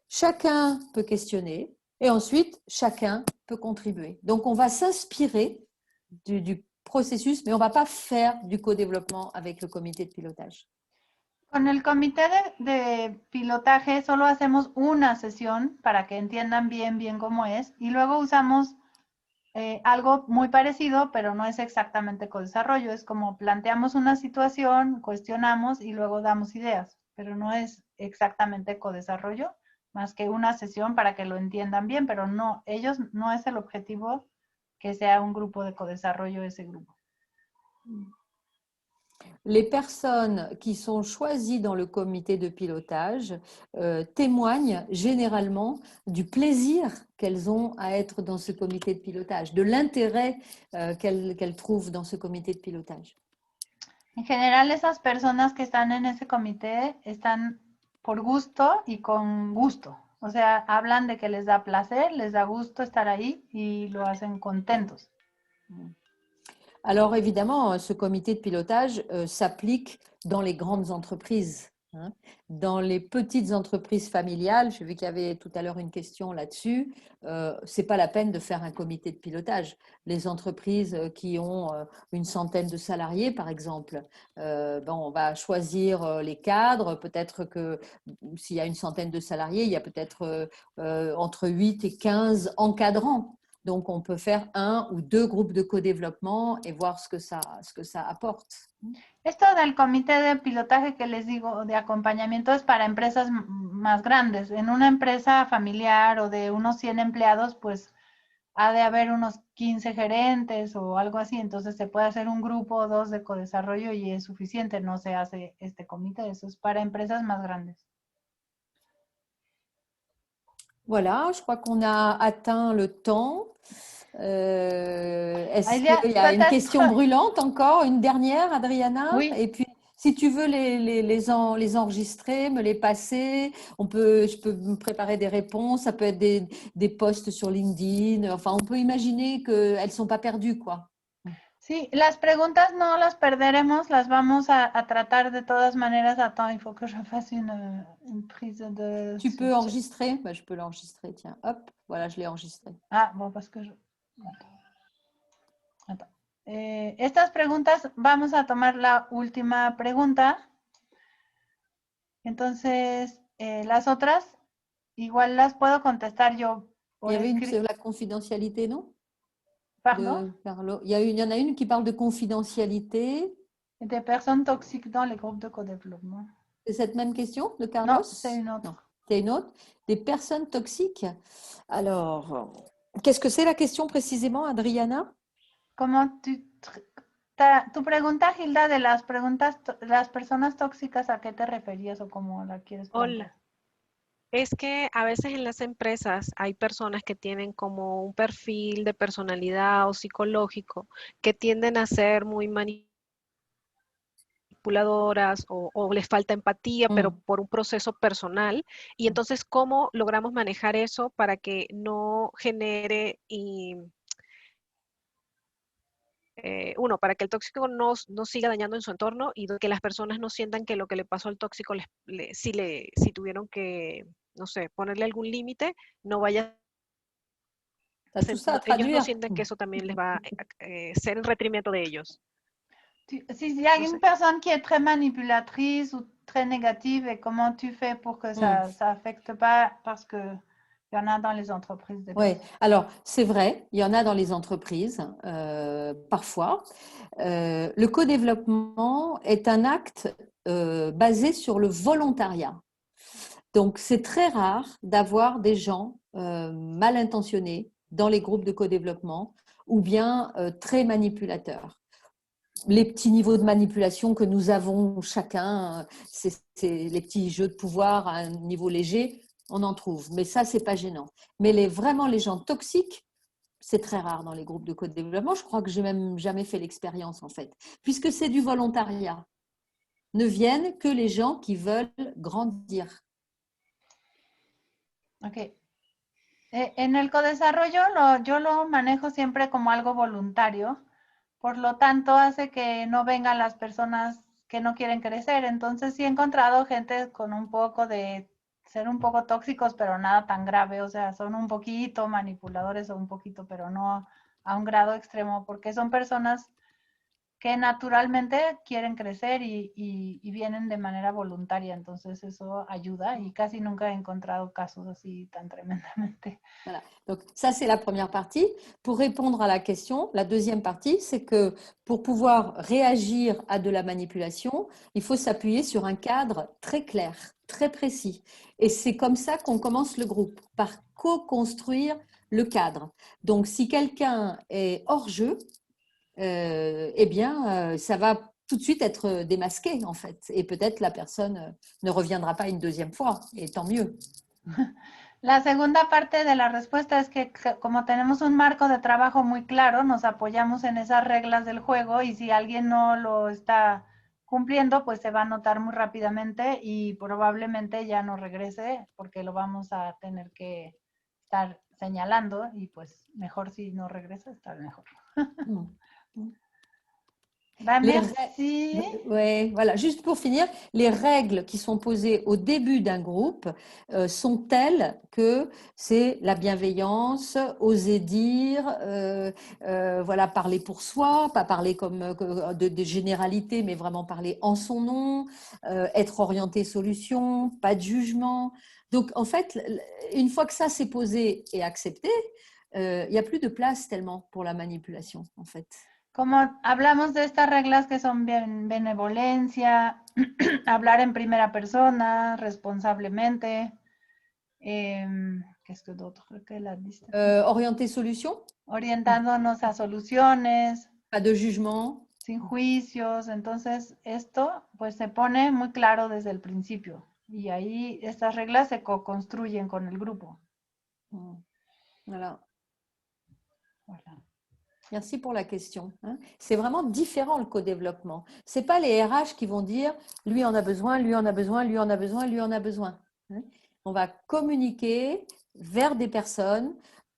Chacun peut questionner et ensuite, chacun peut contribuer. Donc, on va s'inspirer du processus, mais on ne va pas faire du co-développement avec le comité de pilotage. Con el comité de pilotaje solo hacemos una sesión para que entiendan bien cómo es, y luego usamos algo muy parecido, pero no es exactamente co-desarrollo. Es como planteamos una situación, cuestionamos y luego damos ideas, pero no es exactamente co-desarrollo. más que una sesión para que lo entiendan bien, pero no, ellos no es el objetivo que sea un grupo de codesarrollo ese grupo. Les personnes qui sont choisies dans le comité de pilotage témoignent généralement du plaisir qu'elles ont à être dans ce comité de pilotage, de l'intérêt qu'elles trouvent dans ce comité de pilotage. En general, esas personas que están en ese comité están por gusto y con gusto. O sea, hablan de que les da placer, les da gusto estar ahí y lo hacen contentos. Alors évidemment, ce comité de pilotage s'applique dans les grandes entreprises. Hein. Dans les petites entreprises familiales, j'ai vu qu'il y avait tout à l'heure une question là-dessus, c'est pas la peine de faire un comité de pilotage. Les entreprises qui ont une centaine de salariés, par exemple, on va choisir les cadres. Peut-être que s'il y a une centaine de salariés, il y a peut-être entre 8 et 15 encadrants. Donc, on peut faire 1 ou 2 groupes de co-développement et voir ce que ça apporte. Esto del comité de pilotaje que les digo, de acompañamiento, es para empresas más grandes. En una empresa familiar o de unos 100 empleados, pues ha de haber unos 15 gerentes o algo así. Entonces se puede hacer un grupo o 2 de codesarrollo y es suficiente. No se hace este comité. Eso es para empresas más grandes. Voilà, je crois qu'on a atteint le temps. Est-ce Aïlia, qu'il y a une peut-être- question brûlante encore, une dernière, Adriana? Oui. Et puis, si tu veux les enregistrer, me les passer, je peux me préparer des réponses, ça peut être des posts sur LinkedIn, enfin, on peut imaginer qu'elles ne sont pas perdues, quoi. Sí, las preguntas no las perderemos, las vamos a tratar de todas maneras. Attends, il faut que je fasse une prise de... Tu peux enregistrer? Bah, je peux l'enregistrer, tiens, hop, voilà, je l'ai enregistré. Ah, bon, parce que je... Attends. Estas preguntas, vamos a tomar la última pregunta. Entonces, las otras, igual las puedo contestar yo. Il y avait une sur la confidentialité, non? Pardon? Il y en a une qui parle de confidentialité. Des personnes toxiques dans les groupes de co-développement. C'est cette même question de Carlos? Non, c'est une autre. Non, c'est une autre. Des personnes toxiques. Alors, qu'est-ce que c'est la question précisément, Adriana? Comment tu pregunta, Hilda, de las preguntas, las personas tóxicas, ¿a qué te referías o cómo la quieres plantear? Hola. Es que a veces en las empresas hay personas que tienen como un perfil de personalidad o psicológico que tienden a ser muy manipuladoras o les falta empatía, pero por un proceso personal. Y entonces, ¿cómo logramos manejar eso para que no genere para que el tóxico no siga dañando en su entorno y que las personas no sientan que lo que le pasó al tóxico, si tuvieron que, no sé, ponerle algún límite, no vaya ellos no sienten que eso también les va a ser en retrimento de ellos. Si y a une personne qui est très manipulatrice ou très négative, et comment tu fais pour que ça affecte pas, parce que il y en a dans les entreprises. Oui, alors c'est vrai, il y en a dans les entreprises, parfois. Le co-développement est un acte basé sur le volontariat. Donc, c'est très rare d'avoir des gens mal intentionnés dans les groupes de co-développement ou bien très manipulateurs. Les petits niveaux de manipulation que nous avons chacun, c'est les petits jeux de pouvoir à un niveau léger, on en trouve. Mais ça, c'est pas gênant. Mais vraiment les gens toxiques, c'est très rare dans les groupes de co-développement. Je crois que j'ai même jamais fait l'expérience en fait, puisque c'est du volontariat. Ne viennent que les gens qui veulent grandir. Ok. En el codesarrollo yo lo manejo siempre como algo voluntario, por lo tanto hace que no vengan las personas que no quieren crecer. Entonces sí he encontrado gente con un poco de ser un poco tóxicos, pero nada tan grave, o sea, son un poquito manipuladores o un poquito, pero no a un grado extremo, porque son personas que naturalmente quieren crecer y vienen de manera voluntaria. Entonces eso ayuda y casi nunca he encontrado casos así tan tremendamente. Voilà. Donc ça, c'est la première partie. Pour répondre à la question, la deuxième partie, c'est que pour pouvoir réagir à de la manipulation, il faut s'appuyer sur un cadre très clair, très précis. Et c'est comme ça qu'on commence le groupe, par co-construire le cadre. Donc si quelqu'un est hors jeu, eh bien, ça va tout de suite être démasqué, en fait. Et peut-être la personne ne reviendra pas une deuxième fois, et tant mieux. La segunda parte de la respuesta es que como tenemos un marco de trabajo muy claro, nos apoyamos en esas reglas del juego y si alguien no lo está cumpliendo, pues se va a notar muy rápidamente y probablemente ya no regrese porque lo vamos a tener que estar señalando y pues mejor si no regresa, está mejor. Merci. Ouais, voilà. Juste pour finir, les règles qui sont posées au début d'un groupe sont telles que c'est la bienveillance, oser dire, voilà, parler pour soi, pas parler comme de généralités, mais vraiment parler en son nom, être orienté solution, pas de jugement. Donc, en fait, une fois que ça s'est posé et accepté, il n'y a plus de place tellement pour la manipulation, en fait. Como hablamos de estas reglas que son benevolencia, hablar en primera persona, responsablemente, qu'est-ce que d'autre que la liste? Orienter solution. Orientándonos a soluciones. Pas de jugement. Sin juicios. Entonces, esto pues se pone muy claro desde el principio. Y ahí estas reglas se co-construyen con el grupo. Voilà. Voilà. Merci pour la question. C'est vraiment différent le co-développement. Ce n'est pas les RH qui vont dire lui en a besoin, lui en a besoin, lui en a besoin, lui en a besoin. On va communiquer vers des personnes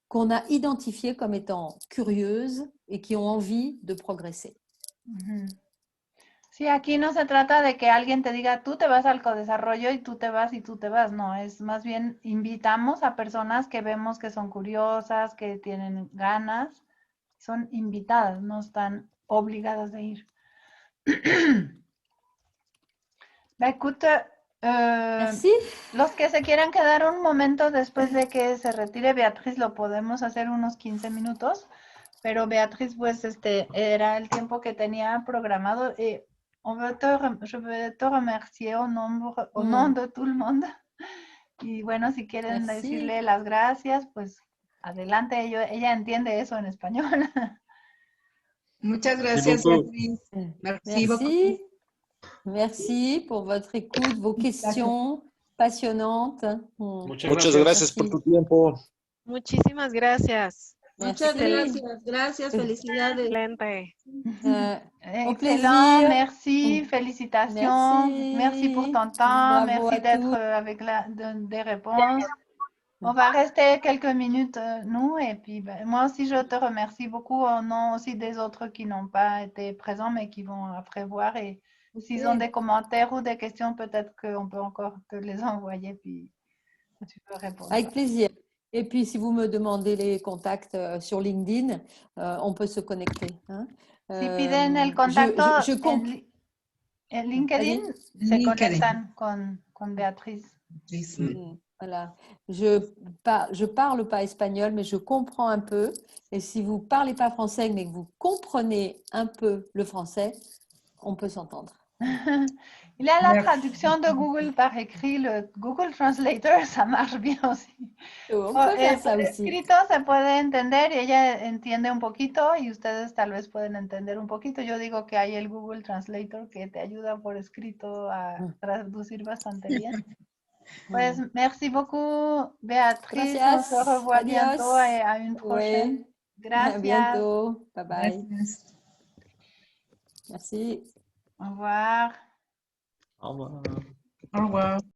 qu'on a identifiées comme étant curieuses et qui ont envie de progresser. Sí, aquí no se trata de que alguien te diga tú te vas al codesarrollo y tú te vas y tú te vas. No, es más bien invitamos a personas que vemos que son curiosas, que tienen ganas. Son invitadas, no están obligadas de ir. Écoute, Merci. Los que se quieran quedar un momento después de que se retire Beatriz, lo podemos hacer unos 15 minutos, pero Beatriz, pues era el tiempo que tenía programado. Et je veux te remercier au nom de tout le monde. Y bueno, si quieren decirle las gracias, pues adelante, ella entiende eso en español. Muchas gracias, Beatriz. Merci. Merci pour votre écoute, vos questions passionnantes. Muchas gracias por tu tiempo. Muchísimas gracias. Muchas gracias, felicidades. Excelente. Excellent, merci, félicitations, merci pour ton temps, merci d'être avec des réponses. On va rester quelques minutes, nous, et puis moi aussi, je te remercie beaucoup au nom aussi des autres qui n'ont pas été présents, mais qui vont après voir. Et s'ils ont des commentaires ou des questions, peut-être qu'on peut encore te les envoyer, puis tu peux répondre. Avec plaisir. Et puis, si vous me demandez les contacts sur LinkedIn, on peut se connecter. Si piden el contacto en LinkedIn, se conectan con Beatriz. Voilà. Je parle pas espagnol, mais je comprends un peu. Et si vous parlez pas français, mais que vous comprenez un peu le français, on peut s'entendre. Il y a la traducción de Google par écrit, le Google Translator, ça marche bien aussi. On peut faire ça aussi. Escrito se puede entender y ella entiende un poquito y ustedes tal vez pueden entender un poquito. Yo digo que hay el Google Translator que te ayuda por escrito a traducir bastante bien. Pues merci beaucoup, Beatriz. Gracias. On se revoit Adiós. bientôt et à une prochaine. Oui. Gracias. À bientôt. Bye bye. Gracias. Merci. Au revoir. Au revoir. Au revoir.